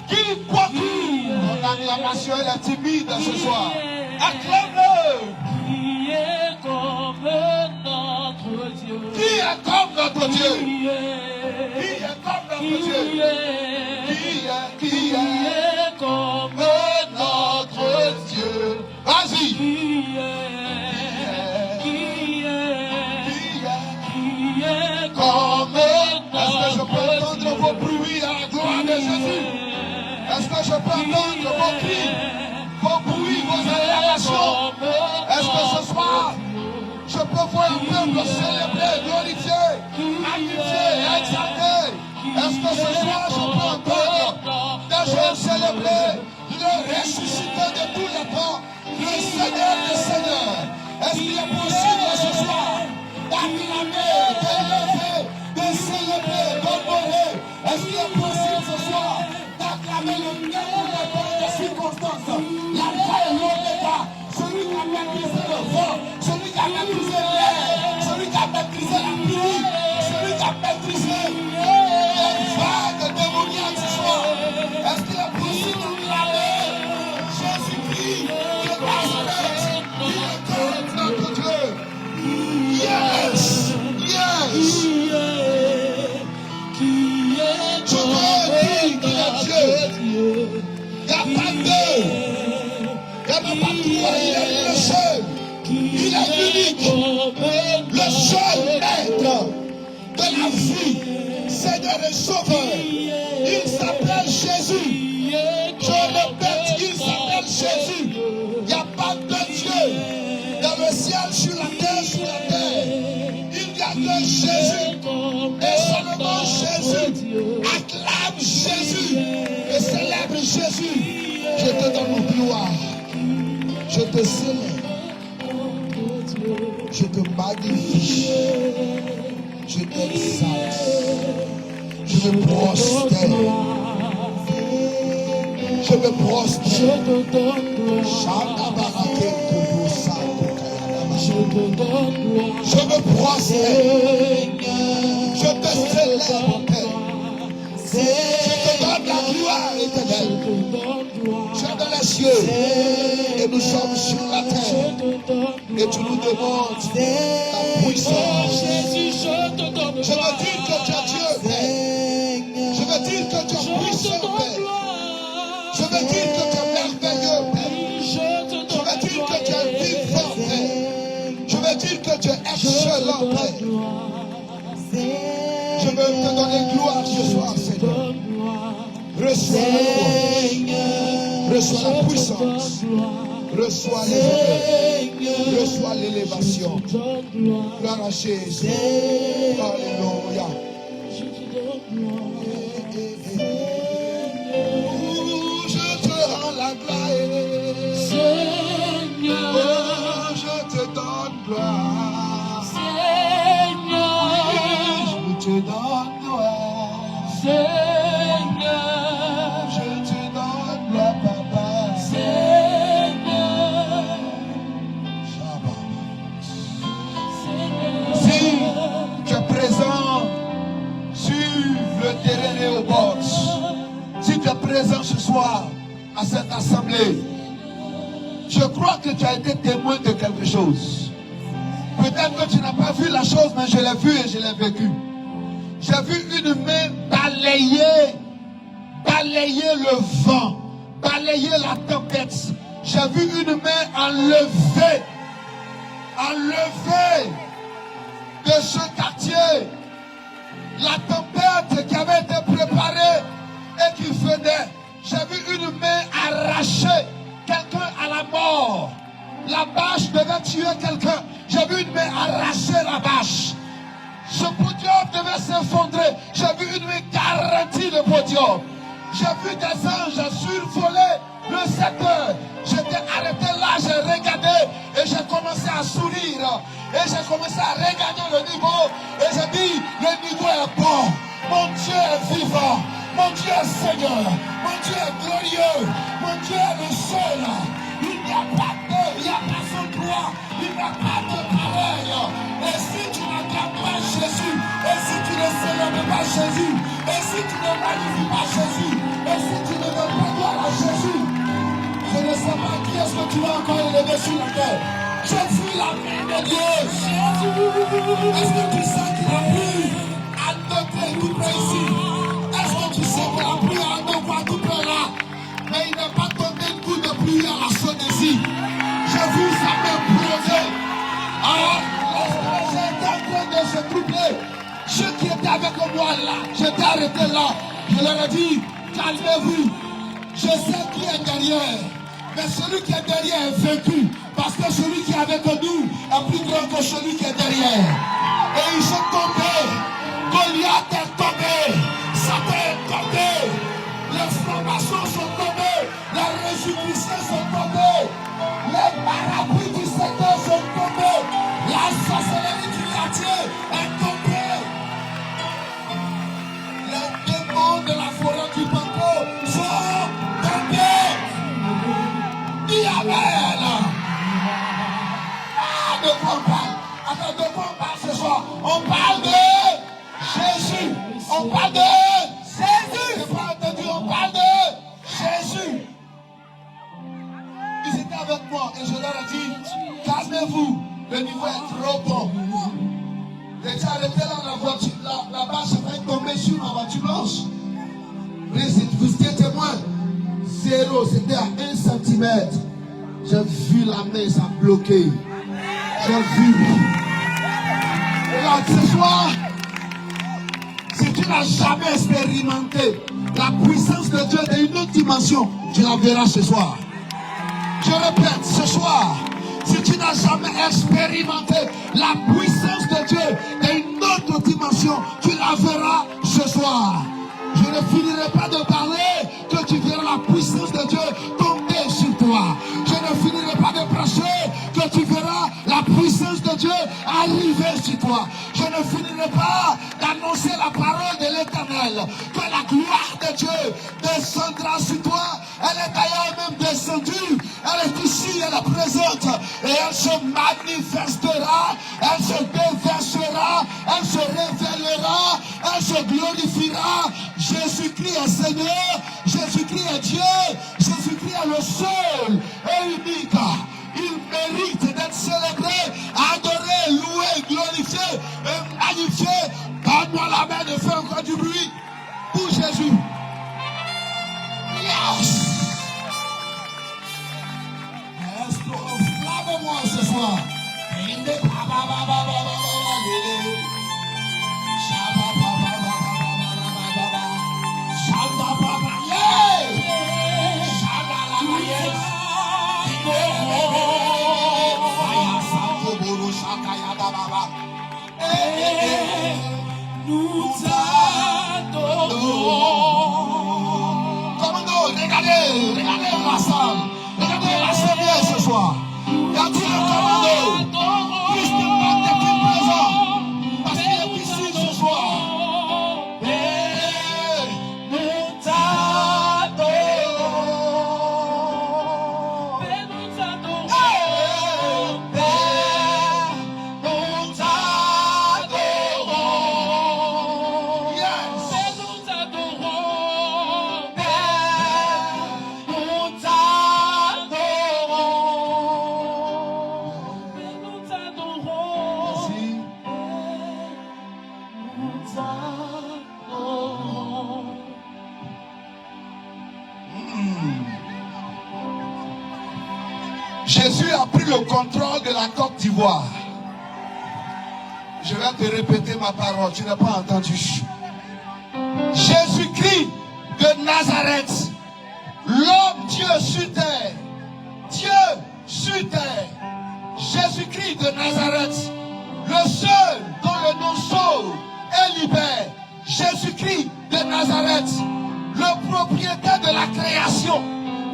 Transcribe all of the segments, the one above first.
Qui croit tout? Ton acclamation elle est timide ce soir. Acclame-le. Qui est comme notre Dieu? Qui est comme notre Dieu? Qui est comme notre Dieu? Qui est comme notre Dieu? Vas-y. Qui est comme Est-ce que je peux entendre vos bruits à la gloire de Jésus? Est-ce que je peux entendre vos cris, vos bruits, vos acclamations? Est-ce que ce soir, je peux voir un peuple célébrer, glorifier, magnifier, exalter? Est-ce que ce soir, je peux entendre des gens célébrer le ressuscité de tous les temps, le Seigneur des Seigneurs? Est-ce qu'il est possible ce soir d'acclamer, d'élever, de célébrer, d'honorer? Est-ce qu'il est possible ce soir d'acclamer le Dieu pour les bonnes circonstances? L'alpha et l'oméga, celui qui a maîtrisé le vent, celui qui a maîtrisé l'air, celui qui a maîtrisé la pluie, celui qui a maîtrisé les vagues démoniaques ce soir. Est-ce qu'il est possible d'acclamer Jésus-Christ, le Nazareth, qui est comme notre Dieu? Yes! Yes! Je veux dire qu'il est Dieu. Il n'y a pas deux. Il n'y en a pas trois. Il est le seul. Il est unique. Le seul maître de la vie. Seigneur et Sauveur. Il s'appelle Jésus. Je répète, il s'appelle Jésus. Il n'y a pas de Dieu. Dans le ciel, sur la terre, il n'y a que Jésus. Et seulement Jésus. Acclame Jésus. Et célèbre Jésus. Je te donne mon gloire. Je te célèbre. Je te magnifie. Je t'exalte. Je me prosterne. Je me prosterne. Je me prosterne. Je te célèbre, Père. Je te donne la gloire éternelle. Tu es dans les cieux et nous sommes sur la terre. Et tu nous demandes ta puissance. Je veux dire que tu es Dieu, Père. Je veux dire que tu es puissant, Père. Je veux dire que tu es merveilleux, Père. Je veux dire que tu es vivant, Père. Je veux dire que tu es excellent, Père. Je veux te donner gloire ce soir, Seigneur. Reçois la gloire. Reçois la puissance. Reçois les reçois l'élévation. Gloire à Jésus. Alléluia. Je te rends la gloire. Seigneur. Oh, je te donne gloire. Seigneur. Je te donne gloire. Seigneur. Je te donne gloire, Papa. Seigneur. Si tu es présent sur le terrain et au box, si tu es présent ce soir à cette assemblée, je crois que tu as été témoin de quelque chose. Peut-être que tu n'as pas vu la chose, mais je l'ai vu et je l'ai vécu. J'ai vu une main balayer le vent, balayer la tempête. J'ai vu une main enlever de ce quartier la tempête qui avait été préparée et qui venait. J'ai vu une main arracher quelqu'un à la mort. La bâche devait tuer quelqu'un. J'ai vu une main arracher la bâche. Ce podium devait s'effondrer. J'ai vu une main garantir le podium. J'ai vu des anges survoler le secteur. J'étais arrêté là, j'ai regardé et j'ai commencé à sourire. Et j'ai commencé à regarder le niveau. Et j'ai dit, le niveau est bon. Mon Dieu est vivant. Mon Dieu est Seigneur. Mon Dieu est glorieux. Mon Dieu est le seul. Il n'y a pas d'eux, il n'y a pas son droit. Il n'y a pas de pareil. Et si tu n'acclames pas Jésus, et si tu ne célèbres pas Jésus, et si tu ne magnifies pas Jésus, et si tu ne tu vas encore élever sur la terre. Je fuis la main de Dieu. Est-ce que tu sais qu'il a pris à noter tout près ici? Est-ce que tu sais qu'il a pris à nous voir tout près là? Mais il n'a pas donné une goutte de pluie à la Sonésie. J'ai vu sa main plonger. Alors, j'étais en train de se troubler. Ceux qui étaient avec moi là, j'étais arrêté là. Je leur ai dit, calmez-vous. Je sais qui est derrière. Mais celui qui est derrière est vaincu. Parce que celui qui est avec nous est plus grand que celui qui est derrière. Et ils sont tombés. Goliath est tombé. Satan est tombé. Les francs-maçons sont tombés. Les réjouissants sont tombés. Les marabouts du secteur sont tombés. La sorcellerie du quartier est tombée. Les démons de la forêt du Banco sont tombés. Dis Amen. Ah, de quoi on parle? Attends, de quoi on parle ce soir? On parle de Jésus. On parle de Jésus. Je n'ai pas entendu, on parle de Jésus. Ils étaient avec moi et je leur ai dit, calmez-vous, le niveau est trop bon. J'étais arrêté là, la voiture, là-bas, j'ai failli tomber sur ma voiture blanche. Vous étiez témoin. Zéro, c'était à 1 centimètre. J'ai vu la main, ça a bloqué. J'ai vu. Regarde, ce soir, si tu n'as jamais expérimenté la puissance de Dieu d'une autre dimension, tu la verras ce soir. Je répète, ce soir, si tu n'as jamais expérimenté la puissance de Dieu d'une autre dimension, tu la verras ce soir. Je ne finirai pas de parler que tu verras la puissance de Dieu tomber sur toi. Je ne finirai pas de prêcher que tu verras la puissance de Dieu arriver sur toi. Je ne finirai pas d'annoncer la parole de l'Éternel, que la gloire de Dieu descendra sur toi. Elle est d'ailleurs même descendue. Elle est ici, elle est présente. Et elle se manifestera, elle se déversera, elle se révélera, elle se glorifiera. Jésus-Christ est Seigneur, Jésus-Christ est Dieu, Jésus-Christ est le seul et unique. Il mérite d'être célébré, adoré, loué, glorifié et magnifié. Donne-moi la main de faire encore du bruit pour Jésus. Yes! Enflamme-moi ce soir. Nous adorons. Commando, regardez la salle. Regardez la salle ce soir. Y a-t-il un commando? Christ est présent. Parce qu'il est ici ce soir. Jésus a pris le contrôle de la Côte d'Ivoire. Je vais te répéter ma parole, tu n'as pas entendu. Jésus-Christ de Nazareth, l'homme Dieu sur terre, Dieu sur terre, Jésus-Christ de Nazareth, le seul dont le nom sauve et libère, Jésus-Christ de Nazareth, le propriétaire de la création,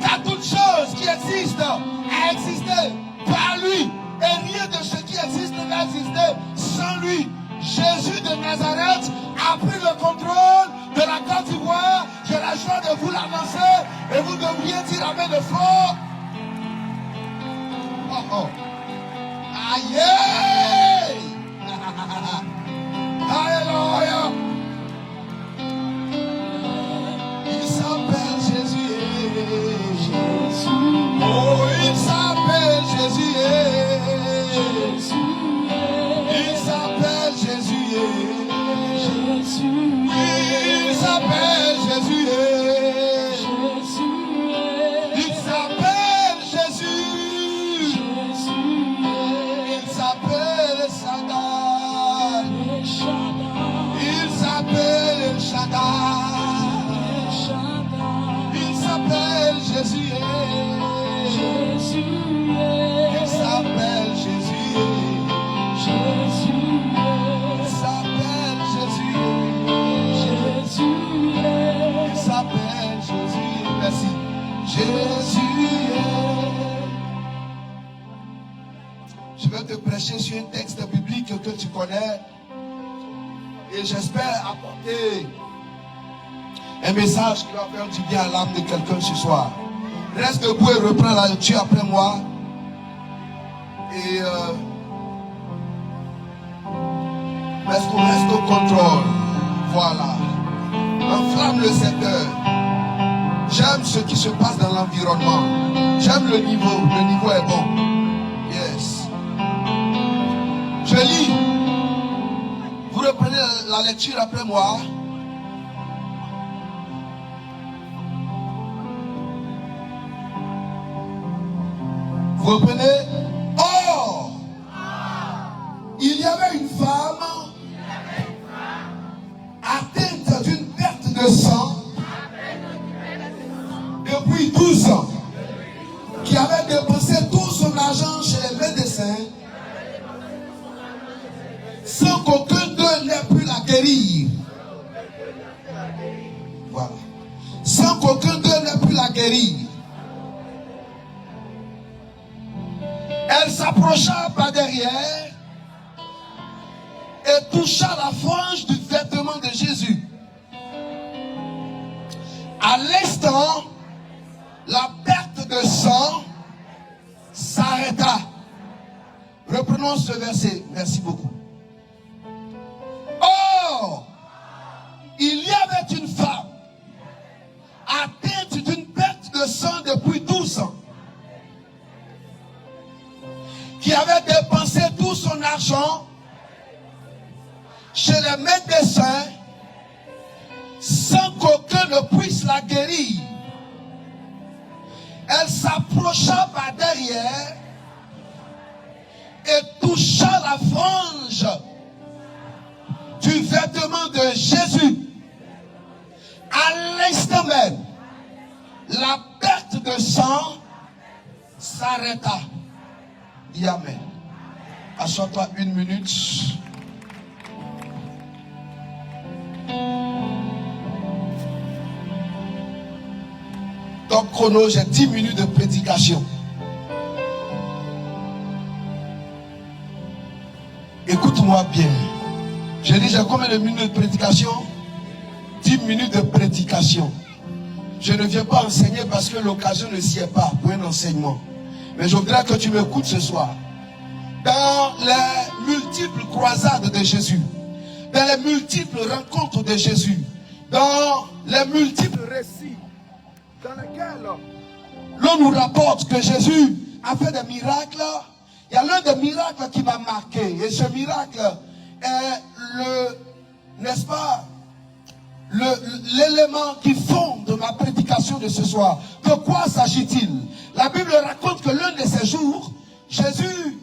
car toute chose qui existe a existé par lui, et rien de ce qui existe n'a existé sans lui. Jésus de Nazareth a pris le contrôle de la Côte d'Ivoire. J'ai la joie de vous l'annoncer et vous devriez dire amen de fort. Oh oh. Aïe! Alléluia! Il s'appelle Jésus. Oh, il s'appelle Jésus. Je vais te prêcher sur un texte biblique que tu connais. Et j'espère apporter un message qui va faire du bien à l'âme de quelqu'un ce soir. Reste debout et reprends la lecture après moi. Et reste au contrôle. Voilà. Enflamme le secteur. J'aime ce qui se passe dans l'environnement. J'aime le niveau. Le niveau est bon. Yes. Je lis. Vous reprenez la lecture après moi. Vous reprenez. Or, il y avait une femme atteinte d'une perte de sang depuis 12 ans, qui avait dépensé tout son argent chez les médecins sans qu'aucun d'eux n'ait pu la guérir. Voilà. Sans qu'aucun d'eux n'ait pu la guérir. Elle s'approcha par derrière et toucha la frange du vêtement de Jésus. À l'instant, la perte de sang s'arrêta. Reprenons ce verset. Merci beaucoup. Or, il y avait une femme atteinte d'une perte de sang depuis 12 ans, qui avait dépensé tout son argent chez les médecins sans qu'aucun ne puisse la guérir. Elle s'approcha par derrière et toucha la frange du vêtement de Jésus. À l'instant même, la perte de sang s'arrêta. Dis amen. Assois-toi 1 minute. Top chrono, j'ai 10 minutes de prédication. Écoute-moi bien. J'ai dit, j'ai combien de minutes de prédication? 10 minutes de prédication. Je ne viens pas enseigner parce que l'occasion ne s'y est pas pour un enseignement. Mais je voudrais que tu m'écoutes ce soir. Dans les multiples croisades de Jésus, dans les multiples rencontres de Jésus, dans les multiples récits dans lesquels l'on nous rapporte que Jésus a fait des miracles, il y a l'un des miracles qui m'a marqué. Et ce miracle est n'est-ce pas, l'élément qui fonde ma prédication de ce soir. De quoi s'agit-il? La Bible raconte que l'un de ces jours, Jésus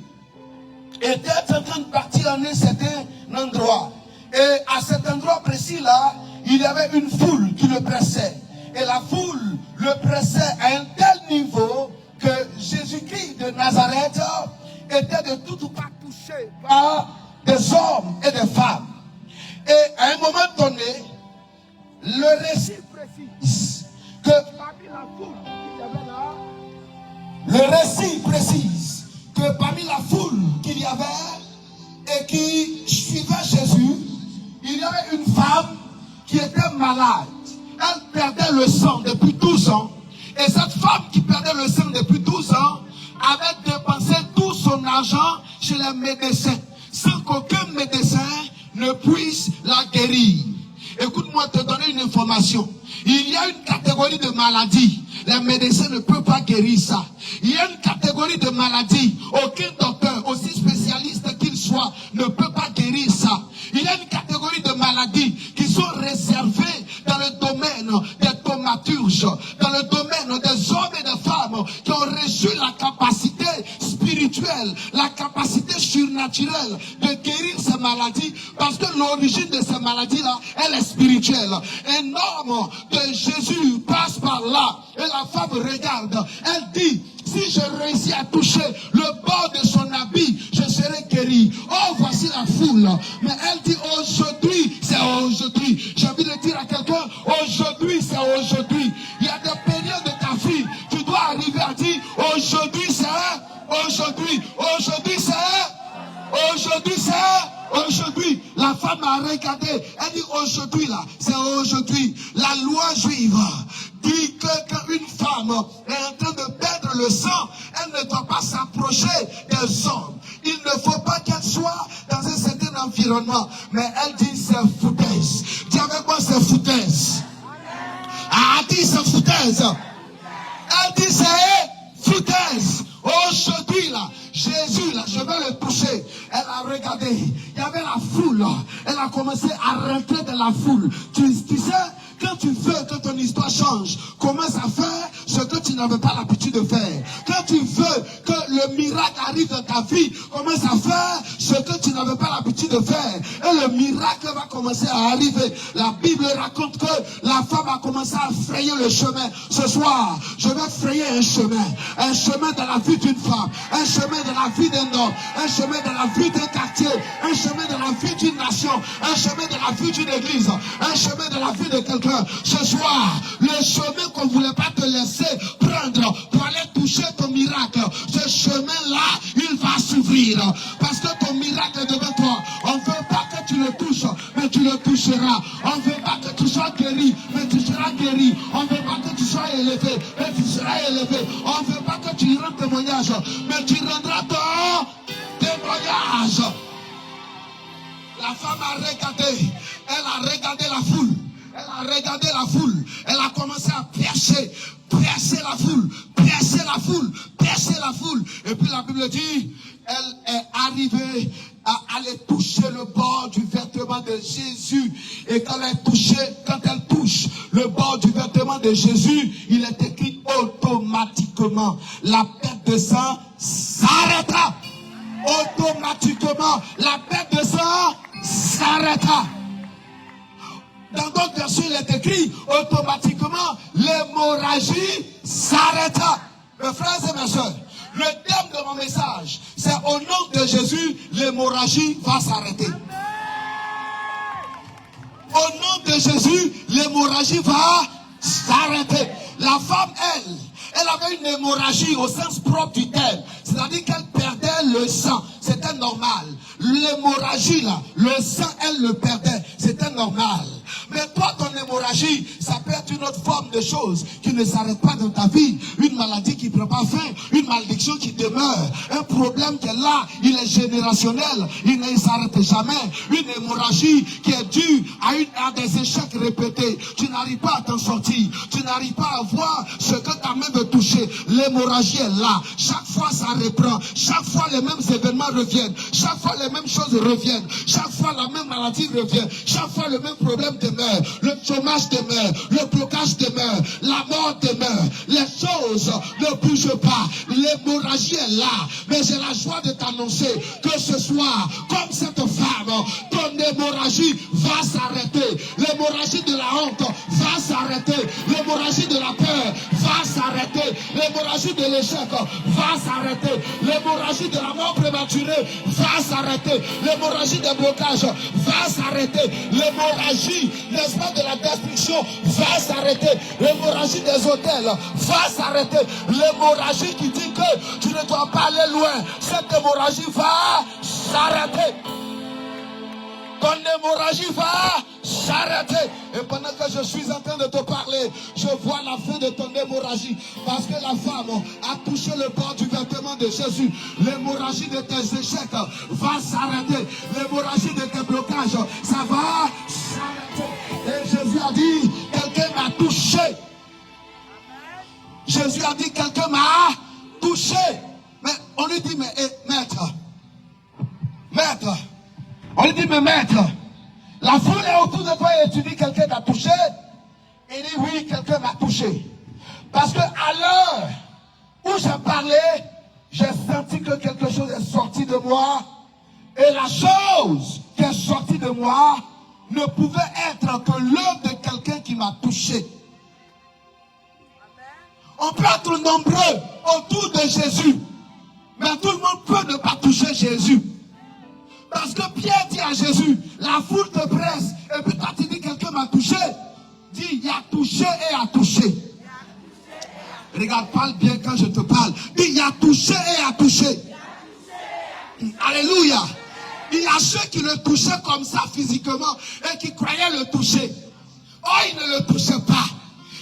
était en train de partir en un certain endroit. Et à cet endroit précis-là, il y avait une foule qui le pressait. Et la foule le pressait à un tel niveau que Jésus-Christ de Nazareth était de tout ou pas touché par des hommes et des femmes. Et à un moment donné, le récit précise que parmi la foule qu'il y avait là, le récit précise que parmi la foule qu'il y avait et qui suivait Jésus, il y avait une femme qui était malade. Elle perdait le sang depuis 12 ans. Et cette femme qui perdait le sang depuis 12 ans avait dépensé tout son argent chez les médecins, sans qu'aucun médecin ne puisse la guérir. Écoute-moi te donner une information. Il y a une catégorie de maladies. Les médecins ne peuvent pas guérir ça. Il y a une catégorie de maladies. Aucun docteur, aussi spécialiste qu'il soit, ne peut pas guérir ça. Il y a une catégorie de maladies qui sont réservées dans le domaine des thaumaturges, dans le domaine des hommes et des femmes qui ont reçu la capacité spirituelle, la capacité surnaturelle de guérir ces maladies, parce que l'origine de ces maladies-là, elle est spirituelle. Un homme de Jésus passe par là et la femme regarde. Elle dit, si je réussis à toucher le bord de son habit, je serai guéri. Oh, voici la foule. Mais elle dit, aujourd'hui, c'est aujourd'hui. J'ai envie de dire à quelqu'un, aujourd'hui, c'est aujourd'hui. Il y a des périodes de ta vie, Aujourd'hui, la femme a regardé, elle dit aujourd'hui là, c'est aujourd'hui. La loi juive dit que quand une femme est en train de perdre le sang, elle ne doit pas s'approcher des hommes. Il ne faut pas qu'elle soit dans un certain environnement. Mais elle dit c'est foutaise. Dis avec moi c'est foutaise. Elle dit c'est foutaise. Elle dit c'est foutaise. Aujourd'hui là, Jésus là, je vais le toucher. Elle a regardé, il y avait la foule. Elle a commencé à rentrer dans la foule. Tu sais, quand tu veux que ton histoire change, commence à faire ce que tu n'avais pas l'habitude de faire. Quand tu veux que le miracle arrive dans ta vie, commence à faire ce que tu n'avais pas l'habitude de faire. Et le miracle va commencer à arriver. La Bible raconte que la femme a commencé à frayer le chemin. Ce soir, je vais frayer un chemin dans la vie d'une femme, un chemin dans la vie d'un homme, un chemin dans la vie d'un quartier, un chemin dans la vie d'une nation, un chemin dans la vie d'une église, un chemin dans la vie de quelqu'un. Ce soir, le chemin qu'on ne voulait pas te laisser prendre pour aller toucher ton miracle, ce chemin-là, il va s'ouvrir. Parce que ton miracle est devant toi. On ne veut pas que tu le touches, mais tu le toucheras. On ne veut pas que tu sois guéri, mais tu seras guéri. On ne veut pas que tu sois élevé, mais tu seras élevé. On ne veut pas que tu rendes témoignage, mais tu rendras ton témoignage. La femme a regardé, elle a regardé la foule. Elle a regardé la foule. Elle a commencé à percer la foule. Percer la foule. Et puis la Bible dit, elle est arrivée à aller toucher le bord du vêtement de Jésus. Et quand elle touche le bord du vêtement de Jésus, il est écrit automatiquement, la perte de sang s'arrêta. Automatiquement, la perte de sang s'arrêta. Dans d'autres versions, il est écrit automatiquement, l'hémorragie s'arrêta. Mes frères et mes soeurs, le thème de mon message, c'est au nom de Jésus, l'hémorragie va s'arrêter. Au nom de Jésus, l'hémorragie va s'arrêter. La femme, elle avait une hémorragie au sens propre du terme. C'est-à-dire qu'elle perdait le sang. C'était normal. L'hémorragie là, le sang, elle le perdait. C'était normal. Mais toi, ton hémorragie, ça peut être une autre forme de chose qui ne s'arrête pas dans ta vie. Une maladie qui ne prend pas fin, une malédiction qui demeure, un problème qui est là, il est générationnel, il ne s'arrête jamais. Une hémorragie qui est due à des échecs répétés. Tu n'arrives pas à t'en sortir, tu n'arrives pas à voir ce que ta main veut toucher. L'hémorragie est là. Chaque fois, ça reprend. Chaque fois, les mêmes événements reviennent. Chaque fois, les mêmes choses reviennent. Chaque fois, la même maladie revient. Chaque fois, le même problème demeure. Le chômage demeure, le blocage demeure, la mort demeure, les choses ne bougent pas, l'hémorragie est là. Mais j'ai la joie de t'annoncer que ce soir, comme cette femme, ton hémorragie va s'arrêter. L'hémorragie de la honte va s'arrêter. L'hémorragie de la peur va s'arrêter. L'hémorragie de l'échec va s'arrêter. L'hémorragie de la mort prématurée va s'arrêter. L'hémorragie des blocages va s'arrêter. L'hémorragie, n'est-ce pas, de la destruction va s'arrêter. L'hémorragie des hôtels va s'arrêter. L'hémorragie qui dit que tu ne dois pas aller loin, cette hémorragie va s'arrêter. Ton hémorragie va s'arrêter. Et pendant que je suis en train de te parler, je vois la fin de ton hémorragie. Parce que la femme a touché le bord du vêtement de Jésus. L'hémorragie de tes échecs va s'arrêter. L'hémorragie de tes blocages, ça va s'arrêter. Et Jésus a dit, quelqu'un m'a touché. Jésus a dit, quelqu'un m'a touché. Mais on lui dit, mais maître. On lui dit, mais maître, la foule est autour de toi et tu dis quelqu'un t'a touché. Il dit, oui, quelqu'un m'a touché. Parce que à l'heure où j'ai parlé, j'ai senti que quelque chose est sorti de moi. Et la chose qui est sortie de moi ne pouvait être que l'œuvre de quelqu'un qui m'a touché. On peut être nombreux autour de Jésus, mais tout le monde peut ne pas toucher Jésus. Parce que Pierre dit à Jésus, la foule te presse, et puis toi tu dis quelqu'un m'a touché. Dis, il a touché et a touché. Regarde, parle bien quand je te parle. Dis, il y a touché et a touché. Alléluia. Il y a ceux qui le touchaient comme ça physiquement et qui croyaient le toucher. Oh, ils ne le touchaient pas.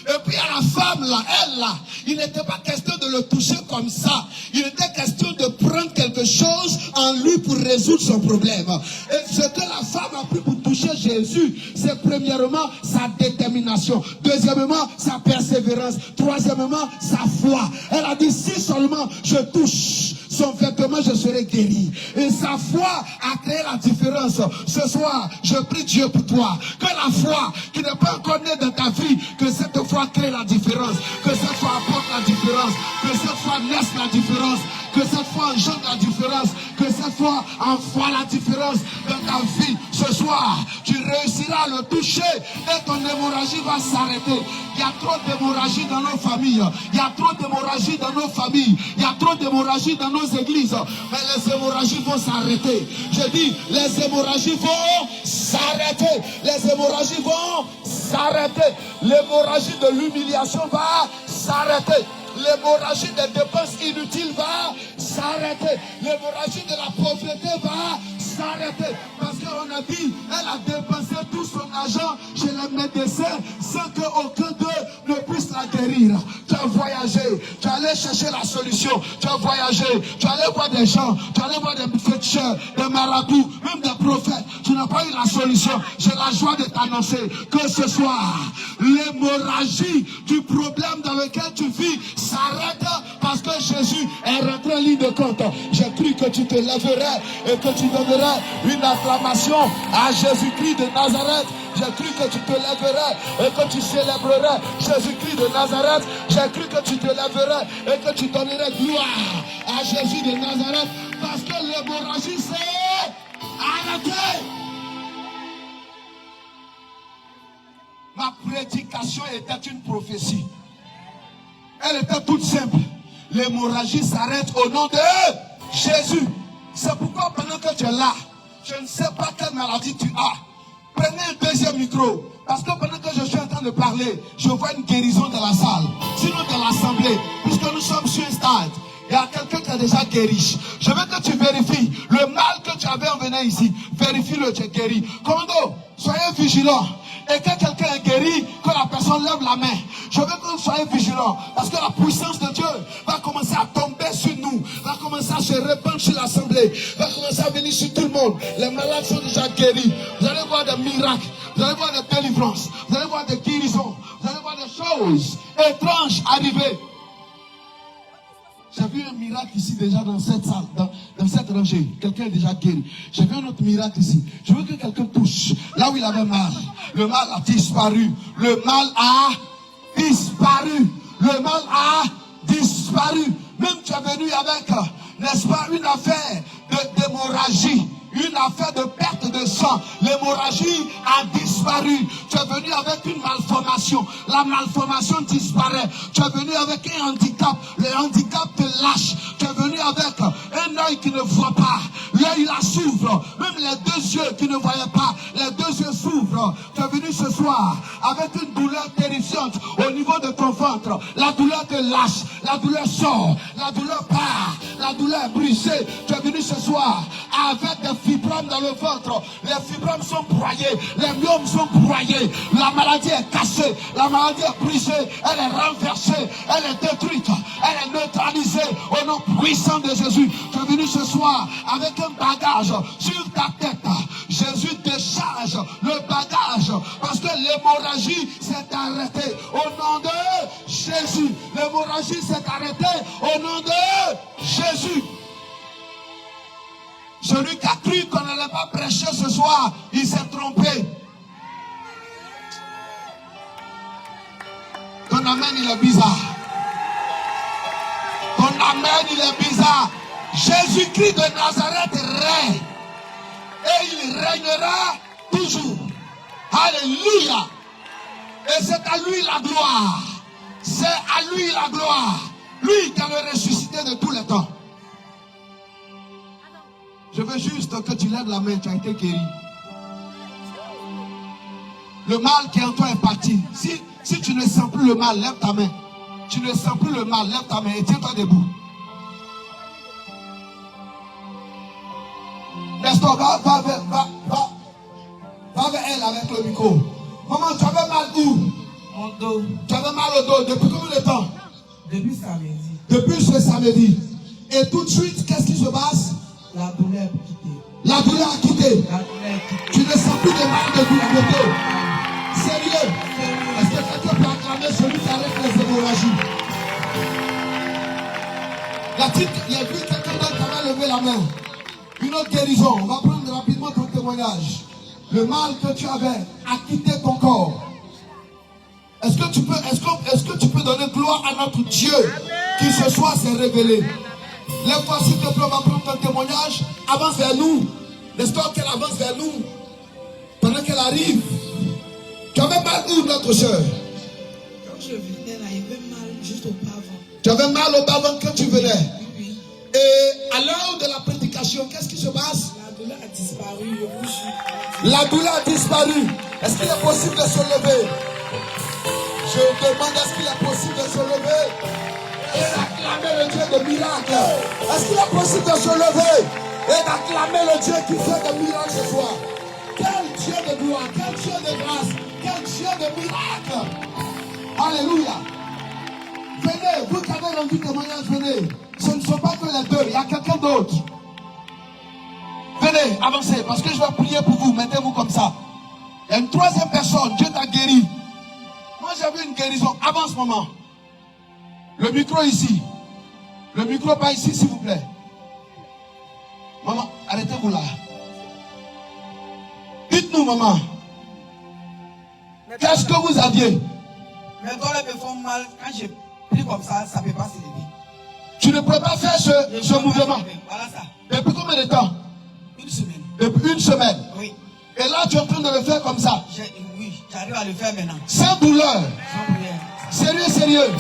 Et puis à la femme là, elle là, il n'était pas question de le toucher comme ça. Il était question de prendre quelque chose en lui pour résoudre son problème. Et ce que la femme a pris pour toucher Jésus, c'est premièrement sa détermination. Deuxièmement, sa persévérance. Troisièmement, sa foi. Elle a dit, si seulement je touche son vêtement, je serai guéri. Et sa foi a créé la différence. Ce soir, je prie Dieu pour toi. Que la foi qui n'est pas encore née dans ta vie, que cette foi crée la différence. Que cette foi apporte la différence. Que cette foi laisse la différence. Que cette foi engendre la différence. Que cette foi envoie la différence dans ta vie. Ce soir, tu réussiras à le toucher et ton hémorragie va s'arrêter. Il y a trop d'hémorragie dans nos familles. Il y a trop d'hémorragie dans nos familles. Il y a trop d'hémorragie dans nos églises. Mais les hémorragies vont s'arrêter. Je dis, les hémorragies vont s'arrêter. Les hémorragies vont s'arrêter. L'hémorragie de l'humiliation va s'arrêter. L'hémorragie des dépenses inutiles va s'arrêter. L'hémorragie de la pauvreté va s'arrêter. Parce qu'on a dit, elle a dépensé tout son argent chez les médecins sans qu'aucun d'eux ne puisse la guérir. Tu as voyagé, tu es allé chercher la solution, tu as voyagé, tu es allé voir des gens, tu es allé voir des féticheurs, des marabouts, même des prophètes. Tu n'as pas eu la solution. J'ai la joie de t'annoncer que ce soir, l'hémorragie du problème dans lequel tu vis s'arrête parce que Jésus est rentré en ligne de compte. J'ai cru que tu te lèverais et que tu donnerais une acclamation à Jésus-Christ de Nazareth. J'ai cru que tu te lèverais et que tu célébrerais Jésus-Christ de Nazareth. J'ai cru que tu te lèverais et que tu donnerais gloire à Jésus de Nazareth parce que l'hémorragie s'est arrêtée. Ma prédication était une prophétie. Elle était toute simple. L'hémorragie s'arrête au nom de Jésus. C'est pourquoi pendant que tu es là, je ne sais pas quelle maladie tu as. Prenez un deuxième micro. Parce que pendant que je suis en train de parler, je vois une guérison dans la salle. Sinon dans l'assemblée, puisque nous sommes sur un stade. Il y a quelqu'un qui a déjà guéri. Je veux que tu vérifies le mal que tu avais en venant ici. Vérifie-le, tu es guéri. Commando, soyez vigilants. Et quand quelqu'un est guéri, que la personne lève la main. Je veux que vous soyez vigilants. Parce que la puissance de Dieu va commencer à tomber sur nous. Va commencer à se répandre sur l'assemblée. Va commencer à venir sur tout le monde. Les malades sont déjà guéris. Vous allez voir des miracles. Vous allez voir des délivrances. Vous allez voir des guérisons. Vous allez voir des choses étranges arriver. J'ai vu un miracle ici déjà dans cette salle, dans cette rangée. Quelqu'un est déjà guéri. J'ai vu un autre miracle ici. Je veux que quelqu'un touche là où il avait mal. Le mal a disparu. Le mal a disparu. Le mal a disparu. Même tu es venu avec, n'est-ce pas, une affaire d'hémorragie. Une affaire de perte de sang. L'hémorragie a disparu. Tu es venu avec une malformation. La malformation disparaît. Tu es venu avec un handicap. Le handicap te lâche. Tu es venu avec un œil qui ne voit pas. L'œil là s'ouvre. Même les deux yeux qui ne voyaient pas. Les deux yeux s'ouvrent. Tu es venu ce soir avec une douleur terrifiante au niveau de ton ventre. La douleur te lâche. La douleur sort. La douleur part. La douleur est brisée. Tu es venu ce soir avec des fibromes dans le ventre. Les fibromes sont broyés. Les myomes sont broyés. La maladie est cassée. La maladie est brisée. Elle est renversée. Elle est détruite. Elle est neutralisée au nom puissant de Jésus. Tu es venu ce soir avec un bagage sur ta tête. Jésus décharge le bagage parce que l'hémorragie s'est arrêtée au nom de Jésus. L'hémorragie s'est arrêtée au nom de Jésus. Celui qui a cru qu'on n'allait pas prêcher ce soir, il s'est trompé. Ton amen, il est bizarre. Ton amen, il est bizarre. Jésus-Christ de Nazareth règne. Et il régnera toujours. Alléluia. Et c'est à lui la gloire. C'est à lui la gloire. Lui qui a le ressuscité de tous les temps. Je veux juste que tu lèves la main, tu as été guéri. Le mal qui est en toi est parti. Si tu ne sens plus le mal, lève ta main. Tu ne sens plus le mal. Lève ta main et tiens-toi debout. Nestor, va vers elle avec le micro. Maman, tu avais mal où? Mon dos. Tu avais mal au dos. Depuis combien de temps? Depuis samedi. Depuis ce samedi. Et tout de suite, qu'est-ce qui se passe? La douleur a quitté. La douleur a quitté. La douleur a quitté. Tu ne sens plus de mal de dos. Sérieux? Est-ce que quelqu'un peut acclamer celui qui arrête les hémorragies? Il y a vu quelqu'un d'autre qui avait levé la main. Une autre guérison. On va prendre rapidement ton témoignage. Le mal que tu avais a quitté ton corps. Est-ce que tu peux donner gloire à notre Dieu qui ce soir s'est révélé? Lève-toi s'il te plaît, on va prendre ton témoignage. Avance vers nous. L'espoir qu'elle avance vers nous. Pendant qu'elle arrive. Tu avais mal où, notre soeur? Quand je venais là, il y avait mal juste au bas-ventre. Tu avais mal au bas-ventre quand tu venais? Oui. Et à l'heure de la prédication, qu'est-ce qui se passe? La douleur a disparu. La douleur a disparu. Est-ce qu'il est possible de se lever? Je demande, est-ce qu'il est possible de se lever et d'acclamer le Dieu de miracles? Est-ce qu'il est possible de se lever et d'acclamer le Dieu qui fait des miracles ce soir? Quel Dieu de gloire, quel Dieu de grâce, quel Dieu de miracles. Alléluia. Venez, vous qui avez rendu témoignage, venez. Ce ne sont pas que les deux, il y a quelqu'un d'autre. Venez, avancez, parce que je vais prier pour vous. Mettez-vous comme ça. Il y a une troisième personne, Dieu t'a guéri. Moi j'ai vu une guérison. Avance, maman. Le micro ici. Le micro pas ici, s'il vous plaît. Maman, arrêtez-vous là. Dites-nous, maman. Qu'est-ce que vous aviez? Mes doigts me font mal. Quand je plie comme ça, ça ne peut pas se lever. Tu ne peux pas faire ce mouvement. Voilà ça. Depuis combien de temps? Une semaine. Depuis une semaine. Oui. Et là, tu es en train de le faire comme ça. Oui, j'arrive à le faire maintenant. Sans douleur. Sans douleur. Sérieux, sérieux.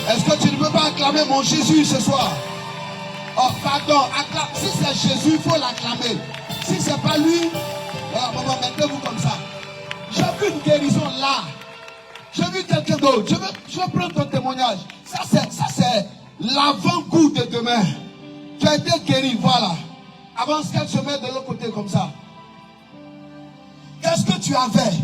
Est-ce que tu ne peux pas acclamer mon Jésus ce soir? Oh, pardon. Si c'est Jésus, il faut l'acclamer. Si ce n'est pas lui, maman, mettez-vous comme ça. J'ai vu une guérison là. J'ai vu quelqu'un d'autre. Je veux prendre ton témoignage. Ça, c'est l'avant-goût de demain. Tu as été guéri, voilà. Avance qu'elle se met de l'autre côté comme ça. Qu'est-ce que tu avais?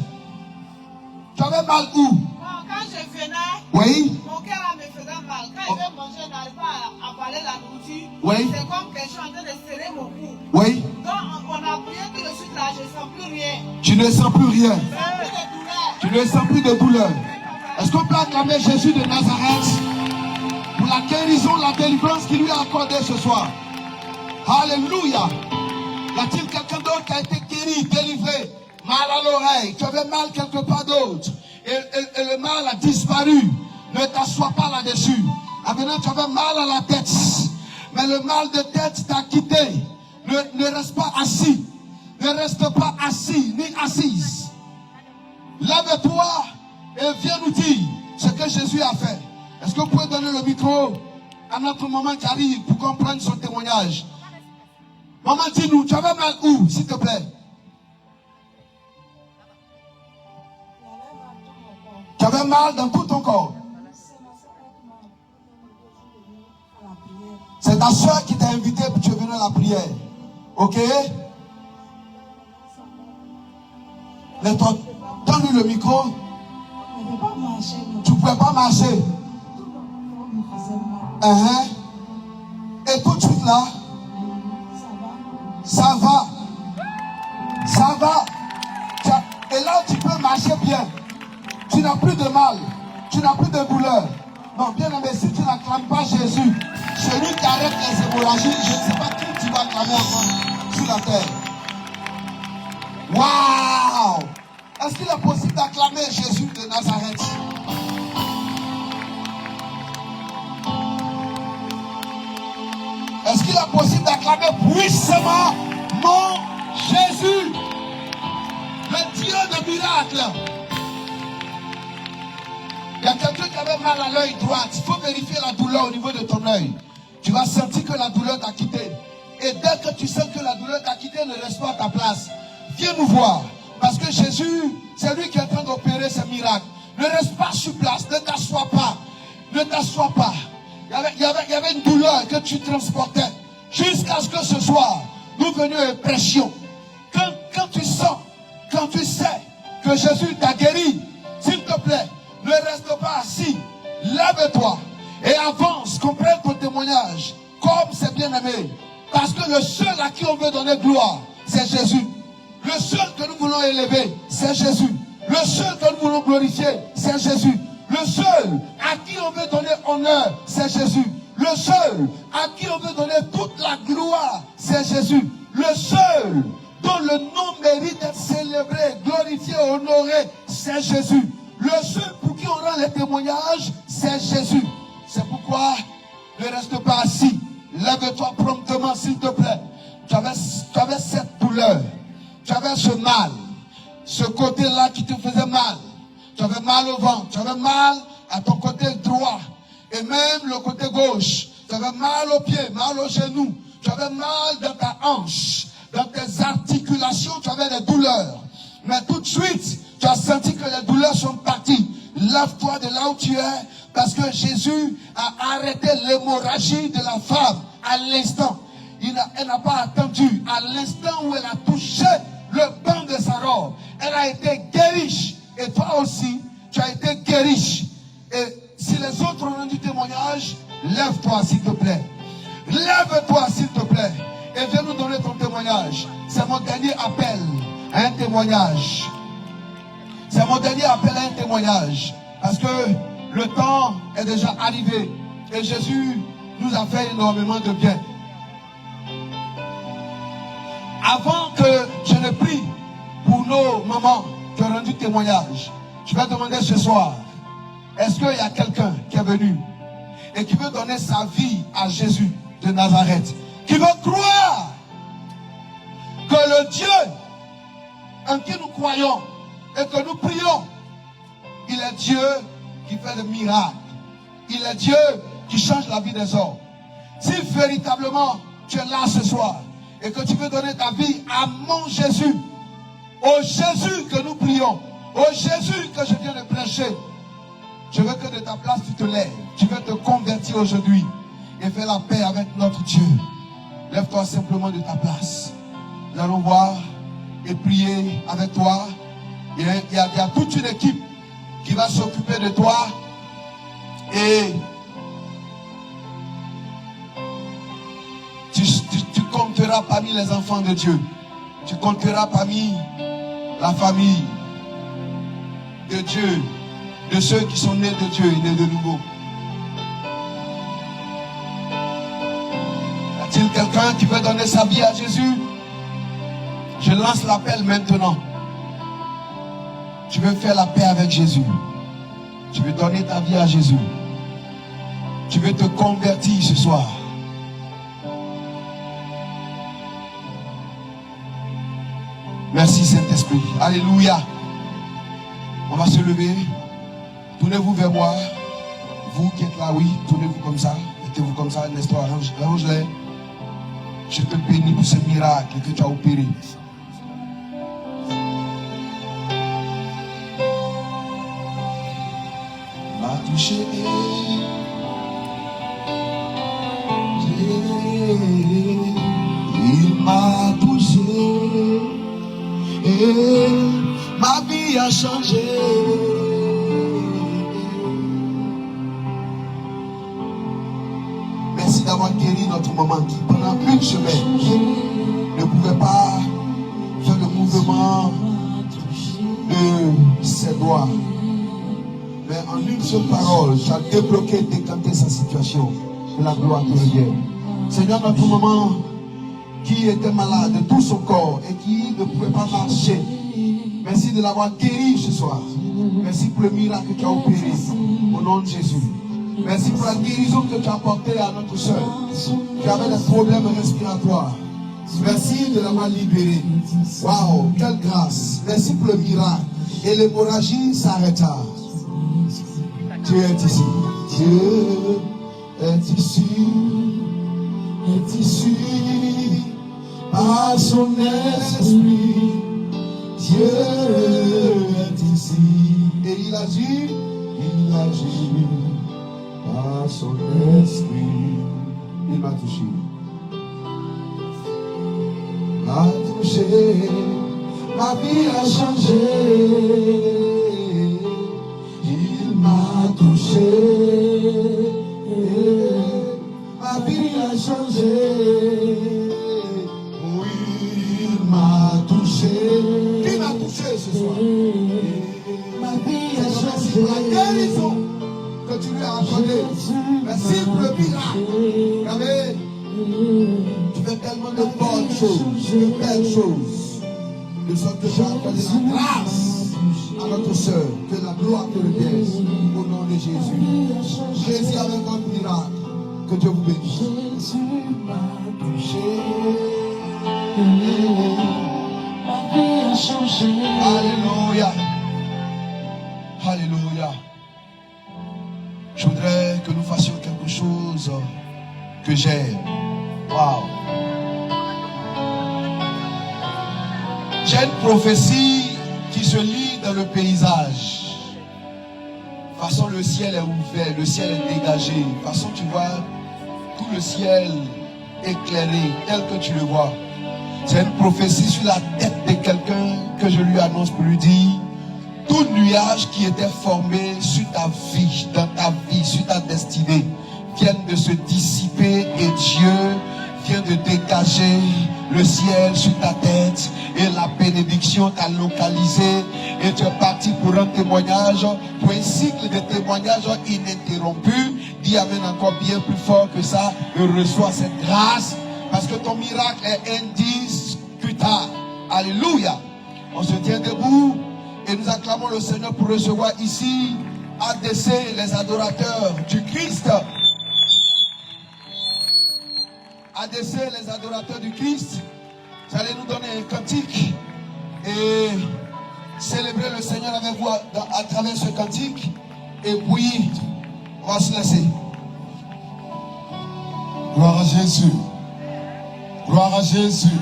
Tu avais mal où? Quand je venais, oui. Mon cœur me faisait mal. Quand je vais manger, je n'arrive pas à avaler la nourriture. Oui. C'est comme que je suis en train de serrer mon cou. Oui. Donc on a prié tout de suite là, je ne sens plus rien. Tu ne sens plus rien. Plus de douleur. Tu ne sens plus de douleur. Est-ce qu'on peut acclamer Jésus de Nazareth pour la guérison, la délivrance qu'il lui a accordée ce soir? Alléluia. Y a-t-il quelqu'un d'autre qui a été guéri, délivré? Mal à l'oreille, tu avais mal quelque part d'autre. Et le mal a disparu. Ne t'assois pas là-dessus. Maintenant, tu avais mal à la tête. Mais le mal de tête t'a quitté. Ne reste pas assis. Ne reste pas assis ni assise. Lève-toi et viens nous dire ce que Jésus a fait. Est-ce que vous pouvez donner le micro à notre maman qui arrive pour qu'on prenne son témoignage? Maman, dis-nous, tu avais mal où, s'il te plaît? Tu avais mal dans tout ton corps. C'est ta soeur qui t'a invité pour que tu viennes à la prière. Ok? Donne-lui le micro. Tu ne pouvais pas marcher. Et tout de suite là, ça va. Ça va. Et là, tu peux marcher bien. Tu n'as plus de mal. Tu n'as plus de douleur. Non, bien aimé, si tu n'acclames pas Jésus, celui qui arrête les hémorragies, je ne sais pas qui tu vas acclamer encore sur la terre. Waouh! Est-ce qu'il est possible d'acclamer Jésus de Nazareth? Est-ce qu'il est possible d'acclamer puissamment mon Jésus, le Dieu de miracles? Il y a quelqu'un qui avait mal à l'œil droit. Il faut vérifier la douleur au niveau de ton œil. Tu vas sentir que la douleur t'a quitté. Et dès que tu sens que la douleur t'a quitté, ne reste pas à ta place. Viens nous voir. Parce que Jésus, c'est lui qui est en train d'opérer ce miracle. Ne reste pas sur place, ne t'assois pas. Ne t'assois pas. Il y avait une douleur que tu transportais. Jusqu'à ce que ce soir, nous venions et prêchions. Quand tu sens, quand tu sais que Jésus t'a guéri, s'il te plaît, ne reste pas assis. Lève-toi et avance, comprends ton témoignage comme c'est bien aimé. Parce que le seul à qui on veut donner gloire, c'est Jésus. Le seul que nous voulons élever, c'est Jésus. Le seul que nous voulons glorifier, c'est Jésus. Le seul à qui on veut donner honneur, c'est Jésus. Le seul à qui on veut donner toute la gloire, c'est Jésus. Le seul dont le nom mérite d'être célébré, glorifié, honoré, c'est Jésus. Le seul pour qui on rend les témoignages, c'est Jésus. C'est pourquoi ne reste pas assis. Lève-toi promptement, s'il te plaît. Tu avais cette douleur. Tu avais ce mal. Ce côté-là qui te faisait mal. Tu avais mal au ventre. Tu avais mal à ton côté droit. Et même le côté gauche. Tu avais mal aux pieds, mal aux genoux. Tu avais mal dans ta hanche. Dans tes articulations, tu avais des douleurs. Mais tout de suite, tu as senti que les douleurs sont parties. Lève-toi de là où tu es. Parce que Jésus a arrêté l'hémorragie de la femme à l'instant. Elle n'a pas attendu. À l'instant où elle a touché le banc de sa robe, elle a été guérie. Et toi aussi, tu as été guérie. Et si les autres ont rendu témoignage, lève-toi s'il te plaît. Lève-toi s'il te plaît. Et viens nous donner ton témoignage. C'est mon dernier appel à un témoignage. C'est mon dernier appel à un témoignage. Parce que le temps est déjà arrivé. Et Jésus nous a fait énormément de bien. Avant que je ne prie pour nos mamans qui ont rendu témoignage, je vais demander ce soir, est-ce qu'il y a quelqu'un qui est venu et qui veut donner sa vie à Jésus de Nazareth, qui veut croire que le Dieu en qui nous croyons et que nous prions, il est Dieu qui fait des miracles. Il est Dieu qui change la vie des hommes. Si véritablement tu es là ce soir et que tu veux donner ta vie à mon Jésus, au Jésus que nous prions, au Jésus que je viens de prêcher, je veux que de ta place tu te lèves. Tu veux te convertir aujourd'hui et faire la paix avec notre Dieu. Lève-toi simplement de ta place. Nous allons voir et prier avec toi. Il y a toute une équipe qui va s'occuper de toi. Et tu compteras parmi les enfants de Dieu. Tu compteras parmi la famille de Dieu, de ceux qui sont nés de Dieu et nés de nouveau. Y a-t-il quelqu'un qui veut donner sa vie à Jésus? Je lance l'appel maintenant. Tu veux faire la paix avec Jésus. Tu veux donner ta vie à Jésus. Tu veux te convertir ce soir. Merci Saint-Esprit. Alléluia. On va se lever. Tournez-vous vers moi. Vous qui êtes là, oui, tournez-vous comme ça. Mettez-vous comme ça, n'est-ce pas? Arrange-les. Je te bénis pour ce miracle que tu as opéré. M'a touché. Il m'a touché. Et ma vie a changé. Merci d'avoir guéri notre maman qui pendant une semaine ne pouvait pas faire le mouvement de ses doigts. Mais en une seule parole, tu as débloqué, décanté sa situation. Que la gloire te revienne. Seigneur, notre maman qui était malade de tout son corps et qui ne pouvait pas marcher, merci de l'avoir guéri ce soir. Merci pour le miracle que tu as opéré au nom de Jésus. Merci pour la guérison que tu as apportée à notre soeur qui avait des problèmes respiratoires. Merci de l'avoir libérée. Waouh, quelle grâce. Merci pour le miracle. Et l'hémorragie s'arrêta. Dieu est ici. Dieu est ici. Est ici. Par son esprit. Dieu est ici. Et il agit. Il agit. Par son esprit, il m'a touché. M'a touché, ma vie a changé. Il m'a touché, ma vie a changé. Oui, il m'a touché. Qui m'a touché ce soir? Ma vie a changé. La guérison que tu lui as accordée, la simple miracle. Amen. Tu fais tellement de bonnes choses, de belles choses. De sorte que j'ai accordé la grâce à notre soeur. Que la gloire te revienne au nom de Jésus. Jésus avec votre miracle. Que Dieu vous bénisse. Jésus m'a touché. Ma vie a changé. Alléluia. Alléluia. Je voudrais que nous fassions quelque chose que j'aime. Wow. J'ai une prophétie qui se lit dans le paysage. De toute façon, le ciel est ouvert, le ciel est dégagé. De toute façon, tu vois tout le ciel éclairé, tel que tu le vois. C'est une prophétie sur la tête de quelqu'un que je lui annonce pour lui dire: tout nuage qui était formé sur ta vie, dans ta vie, sur ta destinée, vient de se dissiper et Dieu vient de dégager le ciel sur ta tête et la bénédiction t'a localisé et tu es parti pour un témoignage, pour un cycle de témoignages ininterrompu. Dis amen encore bien plus fort que ça et reçois cette grâce parce que ton miracle est indiscutable. Alléluia. On se tient debout et nous acclamons le Seigneur pour recevoir ici ADC, les adorateurs du Christ. ADC, les adorateurs du Christ. Vous allez nous donner un cantique et célébrer le Seigneur avec vous à travers ce cantique. Et puis, on va se laisser. Gloire à Jésus. Gloire à Jésus.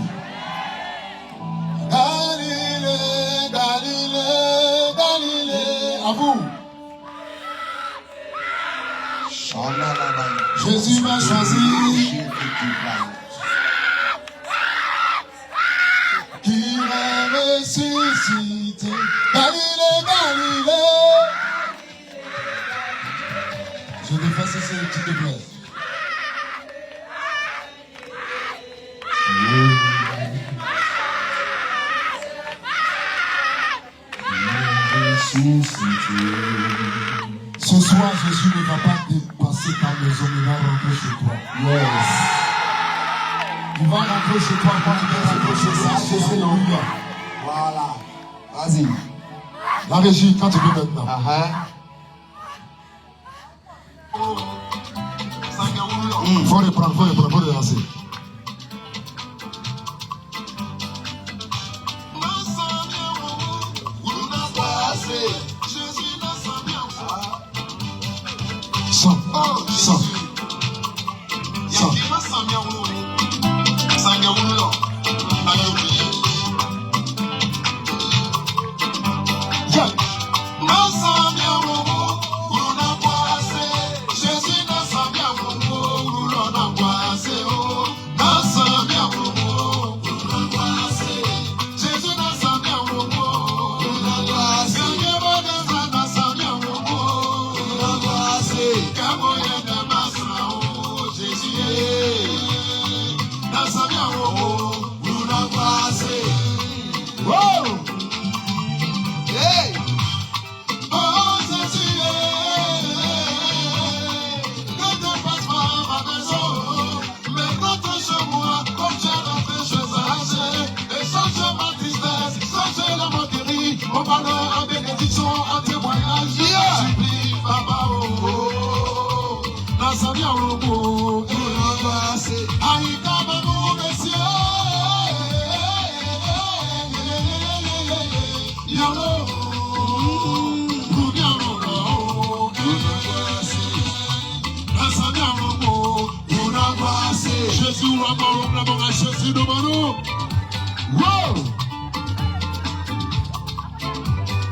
Galilée, Galilée, Galilée. À vous. Jésus m'a choisi. Qui m'a ressuscité. Galilée, Galilée. Je vais faire cesser le petit déplaise. Ce soir, Jésus ne va pas dépasser ta maison, il va rentrer chez toi. Yes. Il va rentrer chez toi quand il va rentrer chez ça. Alléluia. Voilà. Vas-y. La régie, quand tu veux maintenant. Faut reprendre, faut relancer. Sans.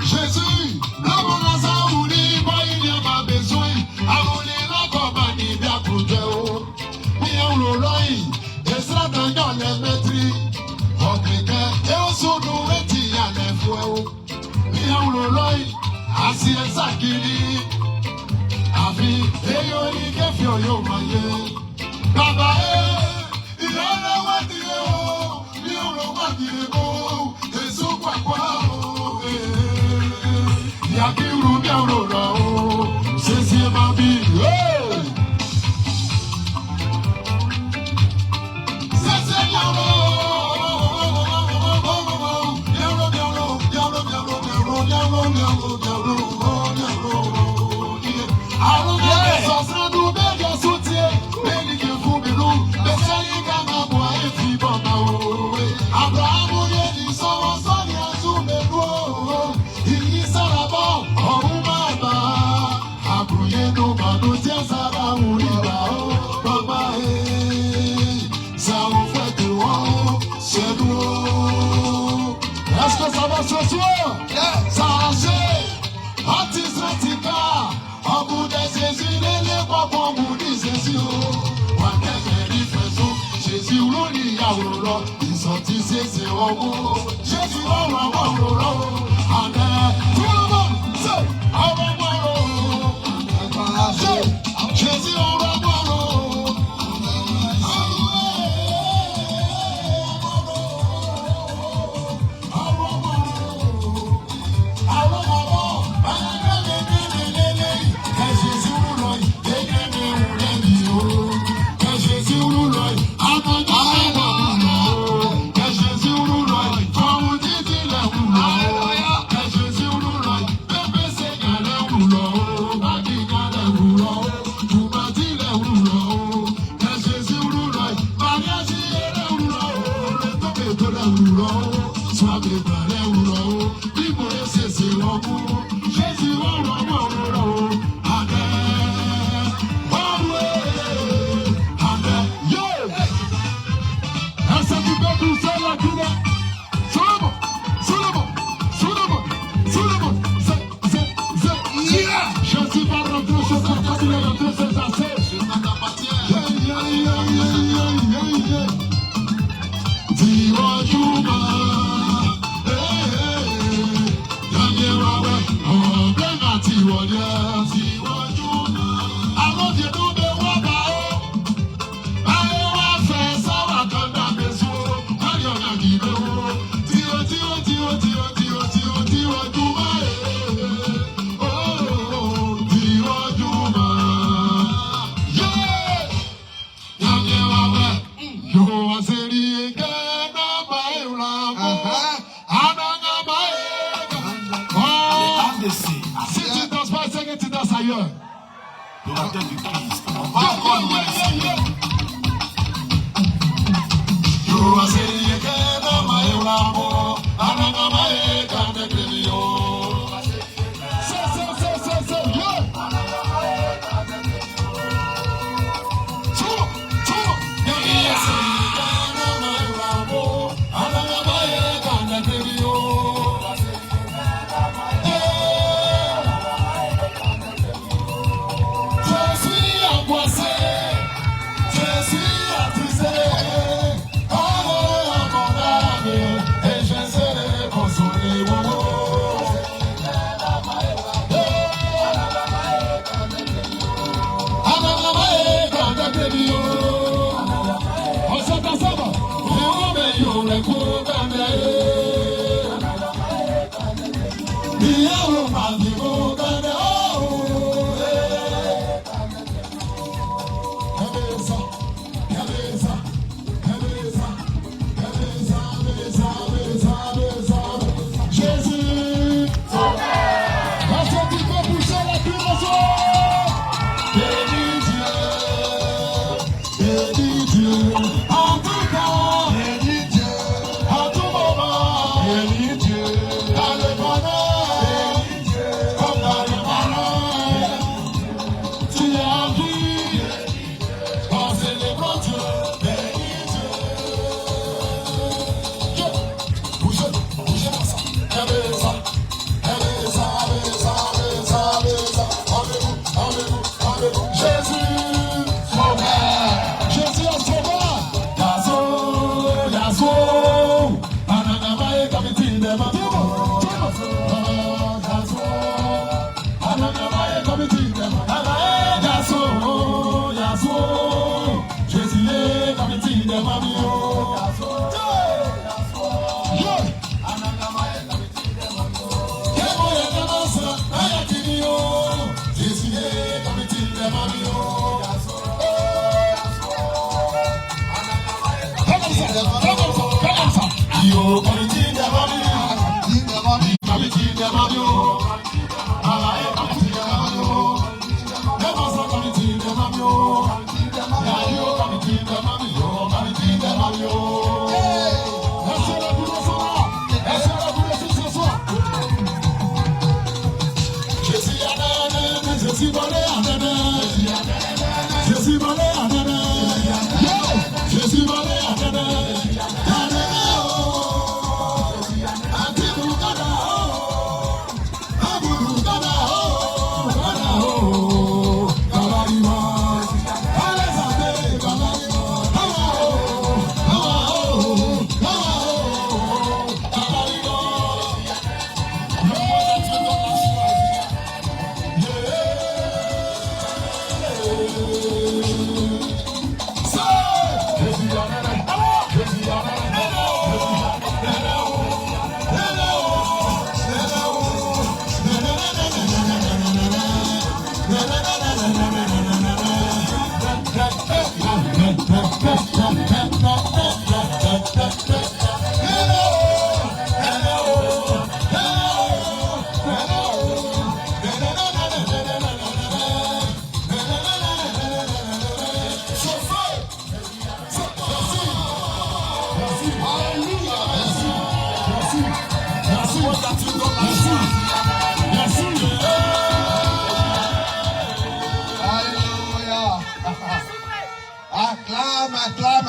Jésus, Hey, Esra Daniel Metri, Okrika, Elso no Eti Alefo, Miauloi, Asi Sakiri, Afi, Eyori Kefio Yomaye, Baba, Ilana Wadio, Miolo Wadio, Esu Kwakwa, Yakiru Miauro, Sesi Mabi, Est-ce que ça va ce soir? Ça agit. Artiste Ratika. Au bout de Jésus, les papas, au bout de Jésus. Jésus, l'on y a l'eau. Ils sont ici, c'est au bout. Jésus, on va voir l'eau. Tout le monde, c'est on va voir l'eau. Jésus, on va voir l'eau.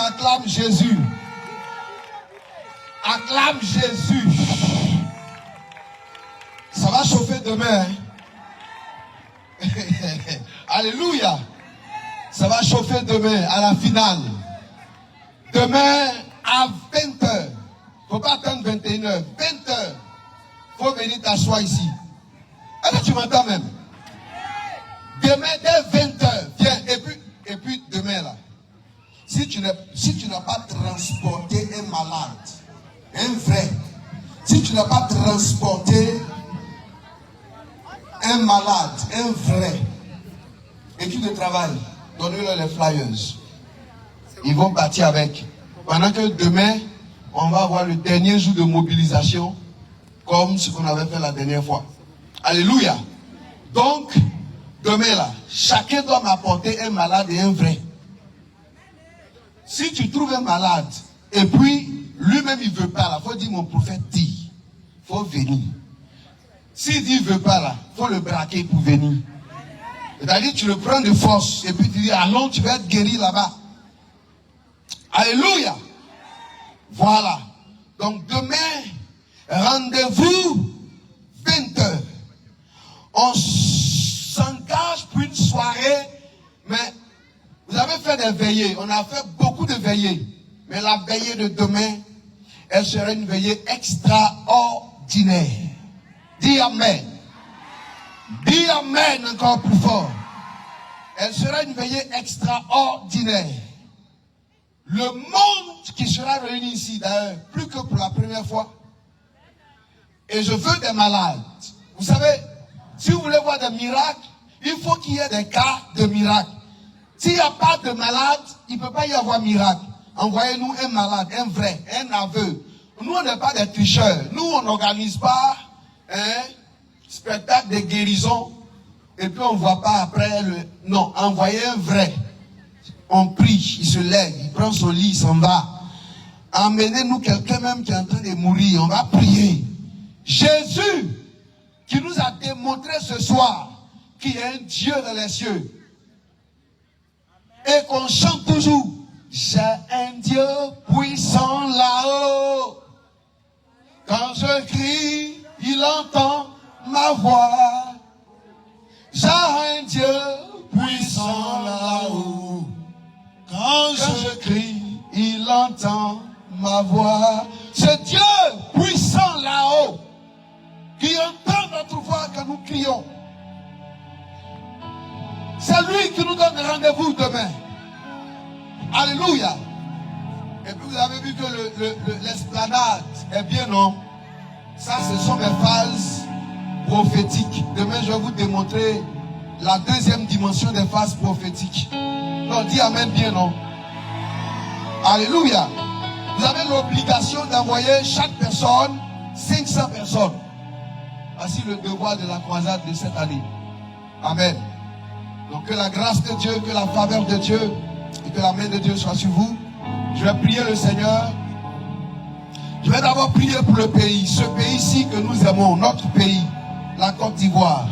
Acclame Jésus. Acclame Jésus. Ça va chauffer demain. Hein? Alléluia. Ça va chauffer demain à la finale. Demain à 20h. Faut pas attendre 21h. 20h. Faut venir t'asseoir ici. Est-ce que tu m'entends même? Demain dès 20h. Viens. Et puis demain là. Si tu n'as pas transporté un malade, un vrai, si tu n'as pas transporté un malade, un vrai, équipe de travail, donnez-leur les flyers. Ils vont partir avec. Pendant que demain, on va avoir le dernier jour de mobilisation, comme ce qu'on avait fait la dernière fois. Alléluia. Donc, demain là, chacun doit m'apporter un malade et un vrai. Si tu trouves un malade, et puis lui-même il ne veut pas là, il faut dire mon prophète dit, il faut venir. S'il dit il ne veut pas là, il faut le braquer pour venir. C'est-à-dire tu le prends de force, et puis tu dis allons, tu vas être guéri là-bas. Alléluia. Voilà. Donc demain, rendez-vous 20h. On s'engage pour une soirée, mais vous avez fait des veillées, on a fait beaucoup de veillées. Mais la veillée de demain, elle sera une veillée extraordinaire. Dis Amen. Dis Amen encore plus fort. Elle sera une veillée extraordinaire. Le monde qui sera réuni ici, d'ailleurs, plus que pour la première fois. Et je veux des malades. Vous savez, si vous voulez voir des miracles, il faut qu'il y ait des cas de miracles. S'il n'y a pas de malade, il ne peut pas y avoir miracle. Envoyez-nous un malade, un vrai, un aveu. Nous, on n'est pas des tricheurs. Nous, on n'organise pas un spectacle de guérison et puis on ne voit pas après le... Non, envoyez un vrai. On prie, il se lève, il prend son lit, il s'en va. Emmenez-nous quelqu'un même qui est en train de mourir, on va prier. Jésus, qui nous a démontré ce soir qu'il y a un Dieu dans les cieux. Et qu'on chante toujours, j'ai un Dieu puissant là-haut. Quand je crie, il entend ma voix. J'ai un Dieu puissant là-haut. Quand je crie, il entend ma voix. Ce Dieu puissant là-haut, qui entend notre voix quand nous crions. C'est lui qui nous donne rendez-vous demain. Alléluia. Et puis vous avez vu que l'esplanade est bien, non? Ça, ce sont mes phases prophétiques. Demain, je vais vous démontrer la deuxième dimension des phases prophétiques. Non, dis Amen bien, non? Alléluia. Vous avez l'obligation d'envoyer chaque personne 500 personnes. Voici le devoir de la croisade de cette année. Amen. Donc que la grâce de Dieu, que la faveur de Dieu et que la main de Dieu soit sur vous. Je vais prier le Seigneur. Je vais d'abord prier pour le pays, ce pays-ci que nous aimons, notre pays, la Côte d'Ivoire.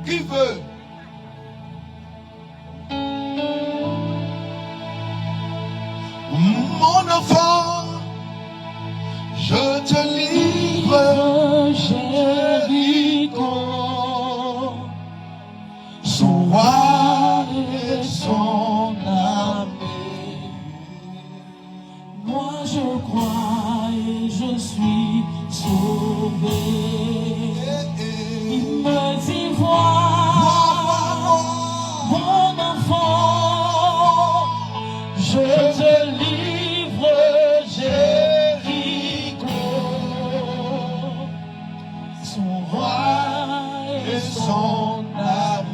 Qui veut? Mon enfant, je te livre, Jéricho, son roi et son armée. Moi je crois et je suis sauvé. Il me dit vois, mon enfant, je te livre, Jéricho, son roi et son armée.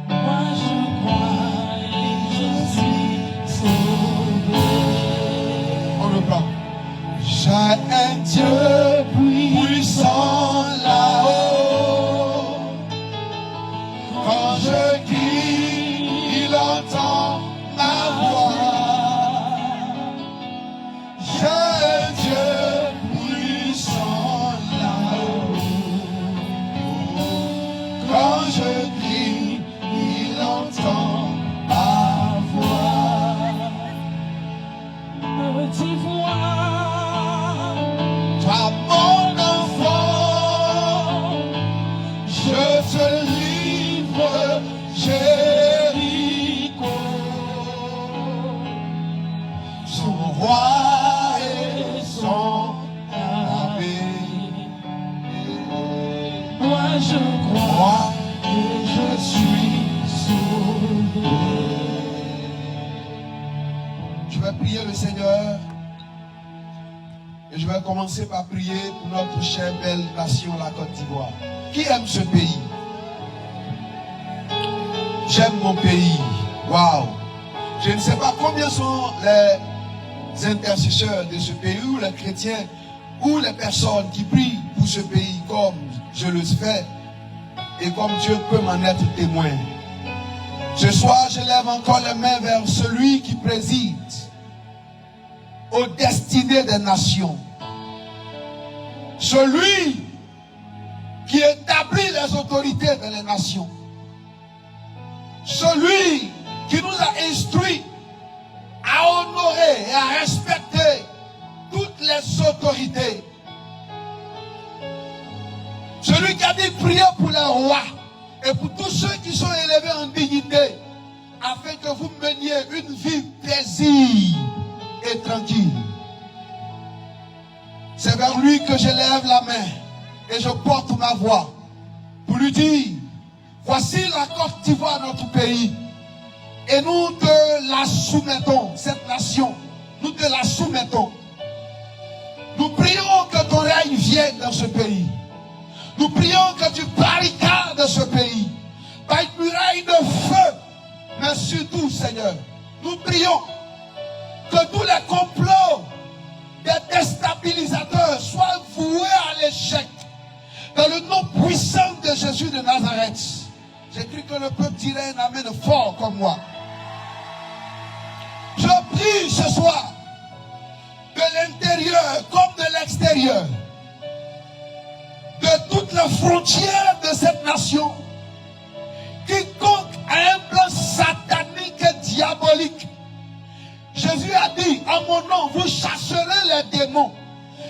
Moi je crois et je suis sauvé. On reprend. J'ai un Dieu puissant là-haut. Quand je crie, il entend ma voix. J'ai un Dieu puissant là-haut. Quand je crie, il entend ma voix. Me dit vois, Toi mon enfant, je te livre, Jéricho, son roi et son armée. moi je crois Moi, et je suis sauvé. je vais prier le Seigneur et je vais commencer par prier pour notre chère belle nation, la Côte d'Ivoire. Qui aime ce pays? J'aime mon pays. Waouh! Je ne sais pas combien sont les intercesseurs de ce pays, ou les chrétiens, ou les personnes qui prient pour ce pays comme je le fais et comme Dieu peut m'en être témoin. Ce soir, je lève encore les mains vers celui qui préside aux destinées des nations. Celui qui établit les autorités dans les nations. Celui qui nous a instruits à honorer et à respecter toutes les autorités. Celui qui a dit prier pour les rois et pour tous ceux qui sont élevés en dignité, afin que vous meniez une vie paisible et tranquille. C'est vers lui que je lève la main et je porte ma voix pour lui dire: voici la Côte d'Ivoire, notre pays, et nous te la soumettons, cette nation, nous te la soumettons. Nous prions que ton règne vienne dans ce pays. Nous prions que tu barricades ce pays par une muraille de feu, mais surtout, Seigneur, nous prions que tous les complots des déstabilisateurs soient voués à l'échec. Dans le nom puissant de Jésus de Nazareth. J'écris que le peuple dirait un amen fort comme moi. Je prie ce soir, de l'intérieur comme de l'extérieur, de toutes les frontières de cette nation, quiconque a un plan satanique et diabolique. Jésus a dit: en mon nom, vous chasserez les démons.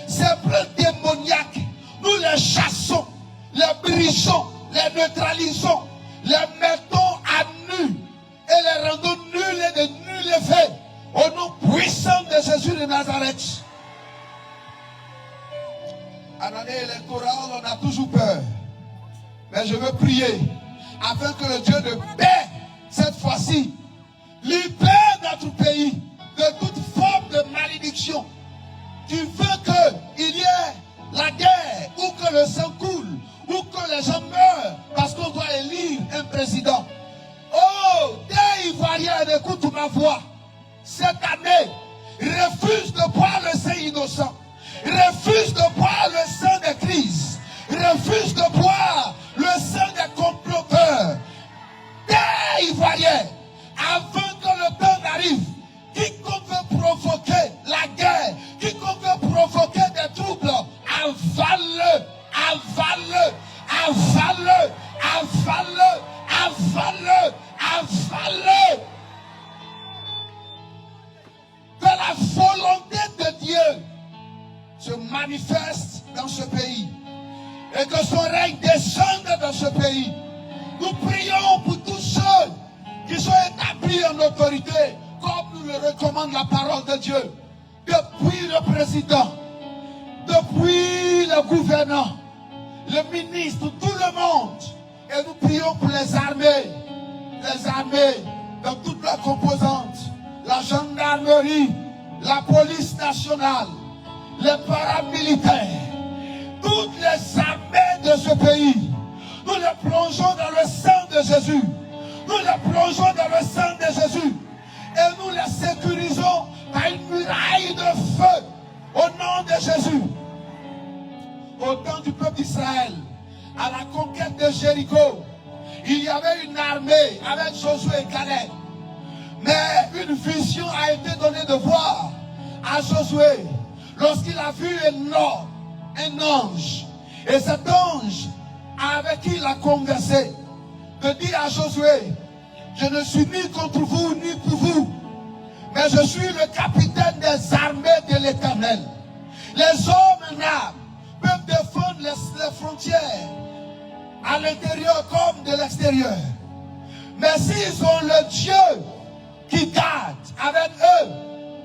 Ces plans démoniaques, nous les chassons, les brisons, les neutralisons, les mettons à nu et les rendons nuls et de nul effet. Au nom puissant de Jésus de Nazareth. En année électorale, on a toujours peur. Mais je veux prier afin que le Dieu de paix, cette fois-ci, libère notre pays de toute forme de malédiction qui veut qu'il y ait la guerre, ou que le sang coule, ou que les gens meurent parce qu'on doit élire un président. Oh, des Ivoiriens, écoute ma voix. cette année, refuse de boire le sang innocent, refuse de boire le sang des crises, refuse de boire le sang des comploteurs, des Ivoiriens, avant que le temps n'arrive. Quiconque veut provoquer la guerre, quiconque veut provoquer des troubles, avale-le, avale-le, avale-le, avale-le, avale-le, avale-le. Que la volonté de Dieu se manifeste dans ce pays et que son règne descende dans ce pays. Nous prions pour tous ceux qui sont établis en autorité, comme nous le recommande la parole de Dieu, depuis le président, depuis le gouverneur, le ministre, tout le monde. Et nous prions pour les armées dans toutes leurs composantes, la gendarmerie, la police nationale, les paramilitaires, toutes les armées de ce pays. Nous les plongeons dans le sang de Jésus. Nous les plongeons dans le sang de Jésus. Et nous les sécurisons par une muraille de feu au nom de Jésus. Au temps du peuple d'Israël, à la conquête de Jéricho, il y avait une armée avec Josué et Caleb. Mais une vision a été donnée de voir à Josué lorsqu'il a vu un ange. Et cet ange avec qui il a conversé, de dire à Josué, je ne suis ni contre vous ni pour vous, mais je suis le capitaine des armées de l'Éternel. Les hommes en armes peuvent défendre les frontières à l'intérieur comme de l'extérieur. Mais s'ils ont le Dieu qui garde avec eux,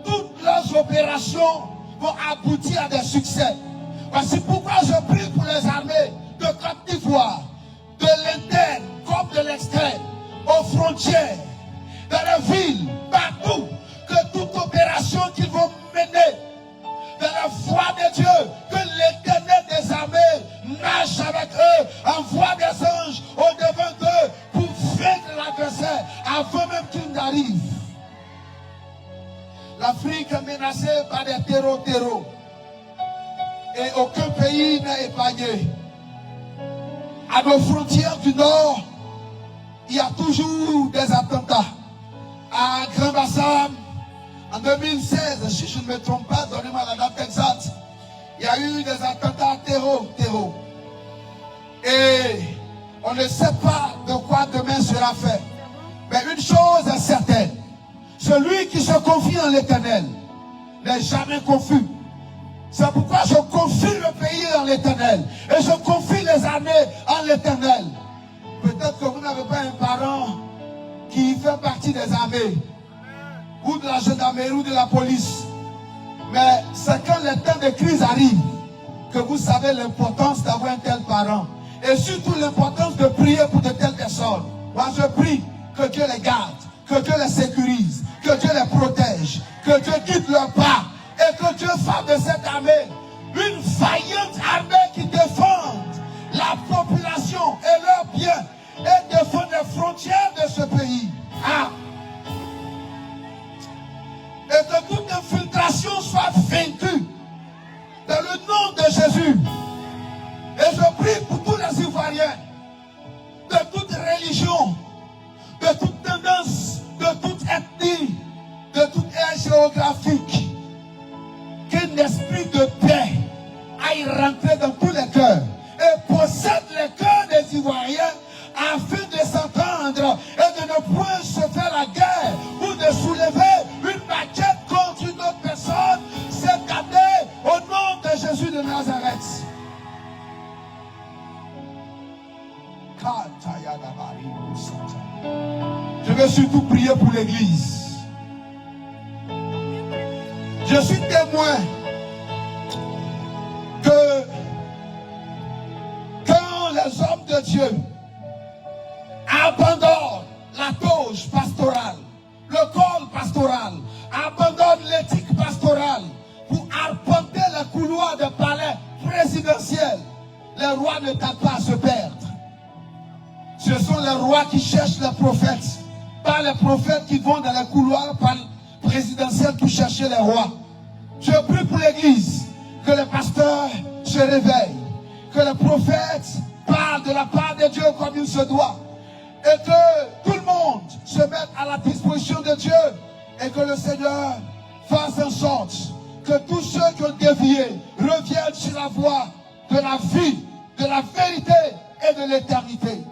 toutes leurs opérations vont aboutir à des succès. Voici pourquoi je prie pour les armées de Côte d'Ivoire, de l'interne comme de l'externe, aux frontières, dans les villes, partout, que toute opération qu'ils vont mener, de la foi de Dieu, que l'Éternel des armées marche avec eux, envoie des anges au-devant d'eux pour vaincre l'adversaire avant même qu'il n'arrive. L'Afrique est menacée par des terreaux. Et aucun pays n'est épargné. À nos frontières du Nord, il y a toujours des attentats. À Grand-Bassam, en 2016, si je ne me trompe pas, donnez-moi la date exacte, il y a eu des attentats terreaux. Et on ne sait pas de quoi demain sera fait. Mais une chose est certaine, celui qui se confie en l'Éternel n'est jamais confus. C'est pourquoi je confie le pays en l'Éternel. Et je confie les armées en l'Éternel. Peut-être que vous n'avez pas un parent qui fait partie des armées, ou de la gendarmerie, ou de la police. Mais c'est quand les temps de crise arrivent que vous savez l'importance d'avoir un tel parent. Et surtout l'importance de prier pour de telles personnes. Moi je prie que Dieu les garde, que Dieu les sécurise, que Dieu les protège, que Dieu guide leurs pas. Et que Dieu fasse de cette armée une vaillante armée qui défend la population et leurs biens et défend les frontières de ce pays. Ah. Et que toute infiltration soit vaincue dans le nom de Jésus. Et je prie pour tous les Ivoiriens, de toute religion, de toute tendance, de toute ethnie, de toute ère géographique, qu'un esprit de paix aille rentrer dans tous les cœurs et possède les cœurs des Ivoiriens afin de s'entendre et de ne point se faire la guerre ou de soulever une maquette contre une autre personne cette année au nom de Jésus de Nazareth. Je veux surtout prier pour l'Église. Je suis témoin que quand les hommes de Dieu abandonnent la toge pastorale, le col pastoral, abandonnent l'éthique pastorale pour arpenter les couloirs des palais présidentiels, les rois ne tardent pas à se perdre. Ce sont les rois qui cherchent les prophètes, pas les prophètes qui vont dans les couloirs présidentielle pour chercher les rois. Je prie pour l'église, que les pasteurs se réveillent, que les prophètes parlent de la part de Dieu comme il se doit, et que tout le monde se mette à la disposition de Dieu, et que le Seigneur fasse en sorte que tous ceux qui ont dévié reviennent sur la voie de la vie, de la vérité et de l'éternité.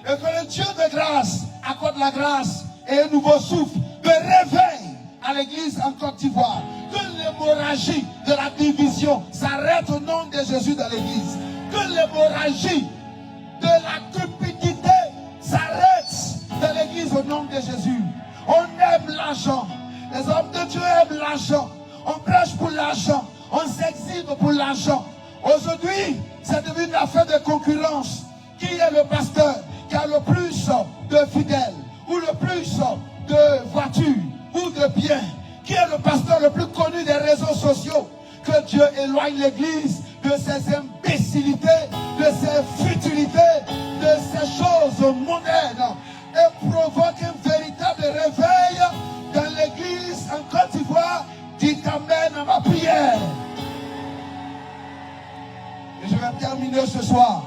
Et que le Dieu de grâce accorde la grâce et un nouveau souffle de réveil à l'église en Côte d'Ivoire. Que l'hémorragie de la division s'arrête au nom de Jésus dans l'église. Que l'hémorragie de la cupidité s'arrête dans l'église au nom de Jésus. On aime l'argent. Les hommes de Dieu aiment l'argent. On prêche pour l'argent. On s'exhibe pour l'argent. Aujourd'hui, c'est devenu une affaire de concurrence. Qui est le pasteur qui a le plus de fidèles ou le plus de voitures ou de biens? Qui est le pasteur le plus connu des réseaux sociaux? Que Dieu éloigne l'église de ses imbécilités, de ses futilités, de ces choses mondaines et provoque un véritable réveil dans l'église en Côte d'Ivoire. Dites amen à ma prière. Et je vais terminer ce soir.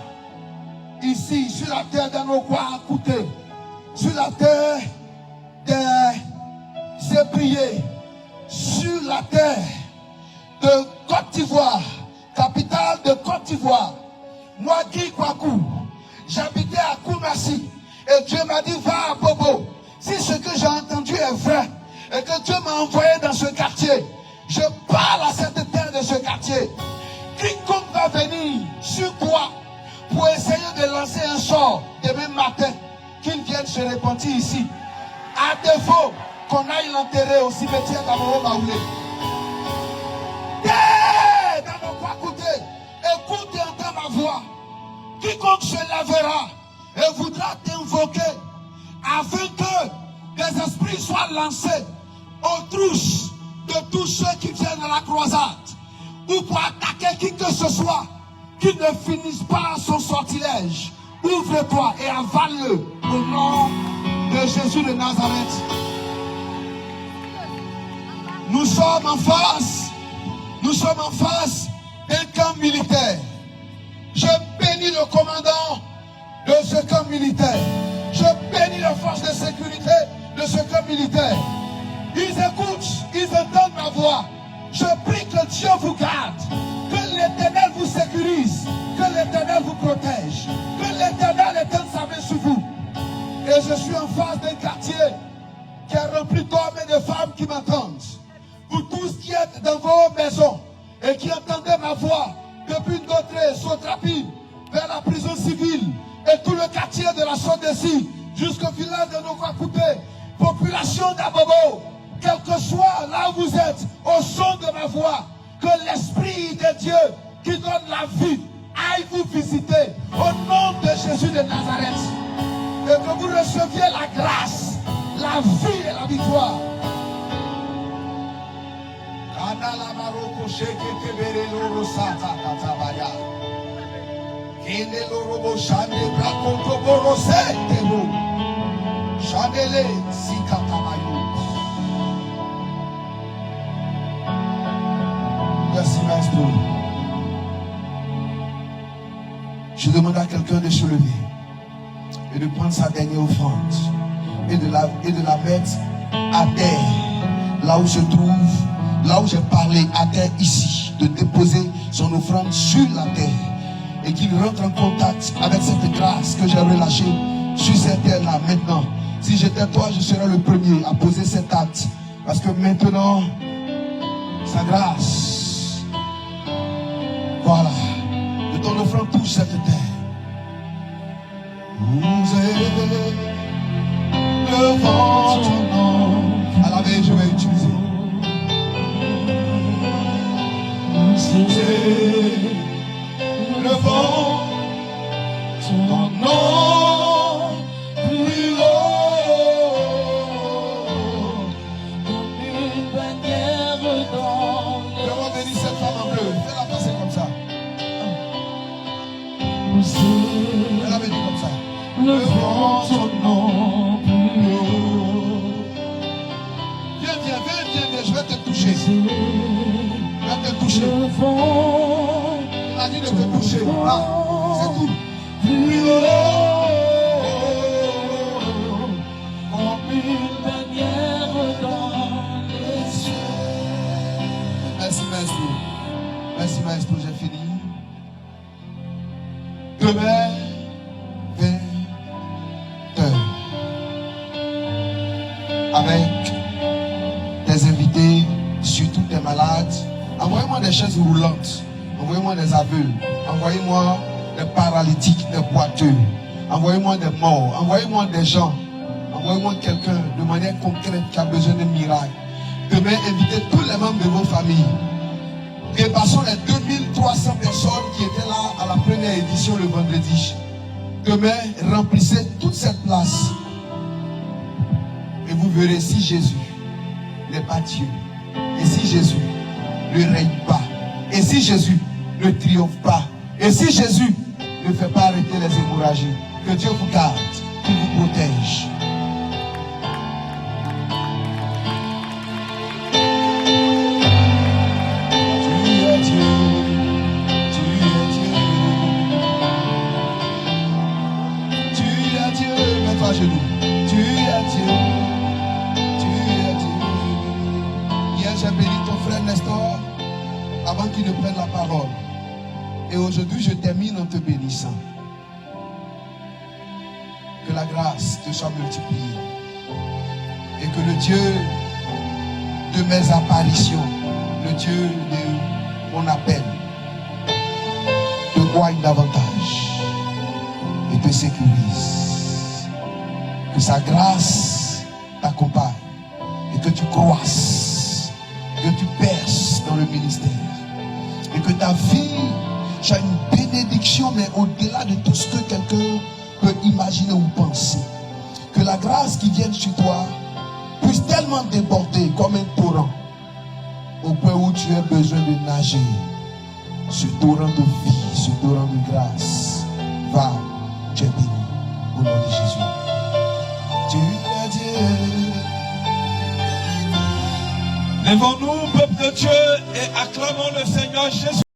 Ici, sur la terre de nos croix coûtés, sur la terre des ébriers, sur la terre de Côte d'Ivoire, capitale de Côte d'Ivoire, moi Guy Kwaku, j'habitais à Koumassi, et Dieu m'a dit va à Bobo. Si ce que j'ai entendu est vrai, et que Dieu m'a envoyé dans ce quartier, je parle à cette terre de ce quartier. Quiconque va venir sur toi pour essayer de lancer un sort demain matin, qu'il vienne se repentir ici. À défaut qu'on aille l'enterrer au cimetière d'Amoro Baoulé. Dans nos croix coûtés, écoute et entends ma voix. Quiconque se lèvera et voudra t'invoquer afin que des esprits soient lancés aux trousses de tous ceux qui viennent à la croisade ou pour attaquer qui que ce soit, qui ne finisse pas son sortilège. Ouvre-toi et avale-le au nom de Jésus de Nazareth. Nous sommes en face d'un camp militaire. Je bénis le commandant de ce camp militaire. Je bénis les forces de sécurité de ce camp militaire. Ils écoutent, ils entendent ma voix. Je prie que Dieu vous garde, que l'Éternel vous sécurise, que l'Éternel vous protège, que l'Éternel étende sa main sur vous. Et je suis en face d'un quartier qui est rempli d'hommes et de femmes qui m'entendent. Vous tous qui êtes dans vos maisons et qui entendez ma voix depuis Notre Sotrapi vers la prison civile et tout le quartier de la Sodesi jusqu'au village de Nokwakouté, population d'Abobo, quel que soit là où vous êtes, au son de ma voix, que l'Esprit de Dieu qui donne la vie aille vous visiter au nom de Jésus de Nazareth et que vous receviez la grâce, la vie et la victoire. Merci, Maestro. Je demande à quelqu'un de se lever et de prendre sa dernière offrande et de la mettre à terre, là où se trouve, là où j'ai parlé, à terre ici, de déposer son offrande sur la terre et qu'il rentre en contact avec cette grâce que j'ai relâchée sur cette terre-là maintenant. Si j'étais toi, je serais le premier à poser cet acte parce que maintenant, sa grâce, voilà, de ton offrande touche cette terre. Vous êtes devant ton nom. À la veille, je vais utiliser. Vous êtes devant ton nom plus haut, comme une bannière dans le Demande bénir cette femme en bleu. Fais-la passer comme ça. ciel. Fais-la bénir comme ça. Levant ton nom plus haut, profond, Il a dit de te toucher. Ah, c'est tout. plus haut, comme une bannière dans les cieux. Merci, maestro. Merci, maestro, j'ai fini. Demain, 20h. Avec des invités, surtout des malades. Envoyez-moi des chaises roulantes. Envoyez-moi des aveugles. Envoyez-moi des paralytiques, des boiteux. Envoyez-moi des morts. Envoyez-moi des gens. Envoyez-moi quelqu'un de manière concrète qui a besoin d'un miracle. Demain, invitez tous les membres de vos familles. Dépassons les 2300 personnes qui étaient là à la première édition le vendredi. Demain, remplissez toute cette place. Et vous verrez si Jésus n'est pas Dieu. Et si Jésus ne règne pas. Et si Jésus ne triomphe pas. Et si Jésus ne fait pas arrêter les hémorragies. Que Dieu vous garde, qu'il vous protège. Genoux. Tu es Dieu, tu es Dieu. Hier j'ai béni ton frère Nestor avant qu'il ne prenne la parole. Et aujourd'hui je termine en te bénissant. Que la grâce te soit multipliée. Et que le Dieu de mes apparitions, le Dieu de mon appel, te guide davantage et te sécurise. Que sa grâce t'accompagne et que tu croisses, que tu perces dans le ministère et que ta vie soit une bénédiction, mais au-delà de tout ce que quelqu'un peut imaginer ou penser. Que la grâce qui vient sur toi puisse tellement déborder comme un torrent au point où tu as besoin de nager. Ce torrent de vie, ce torrent de grâce va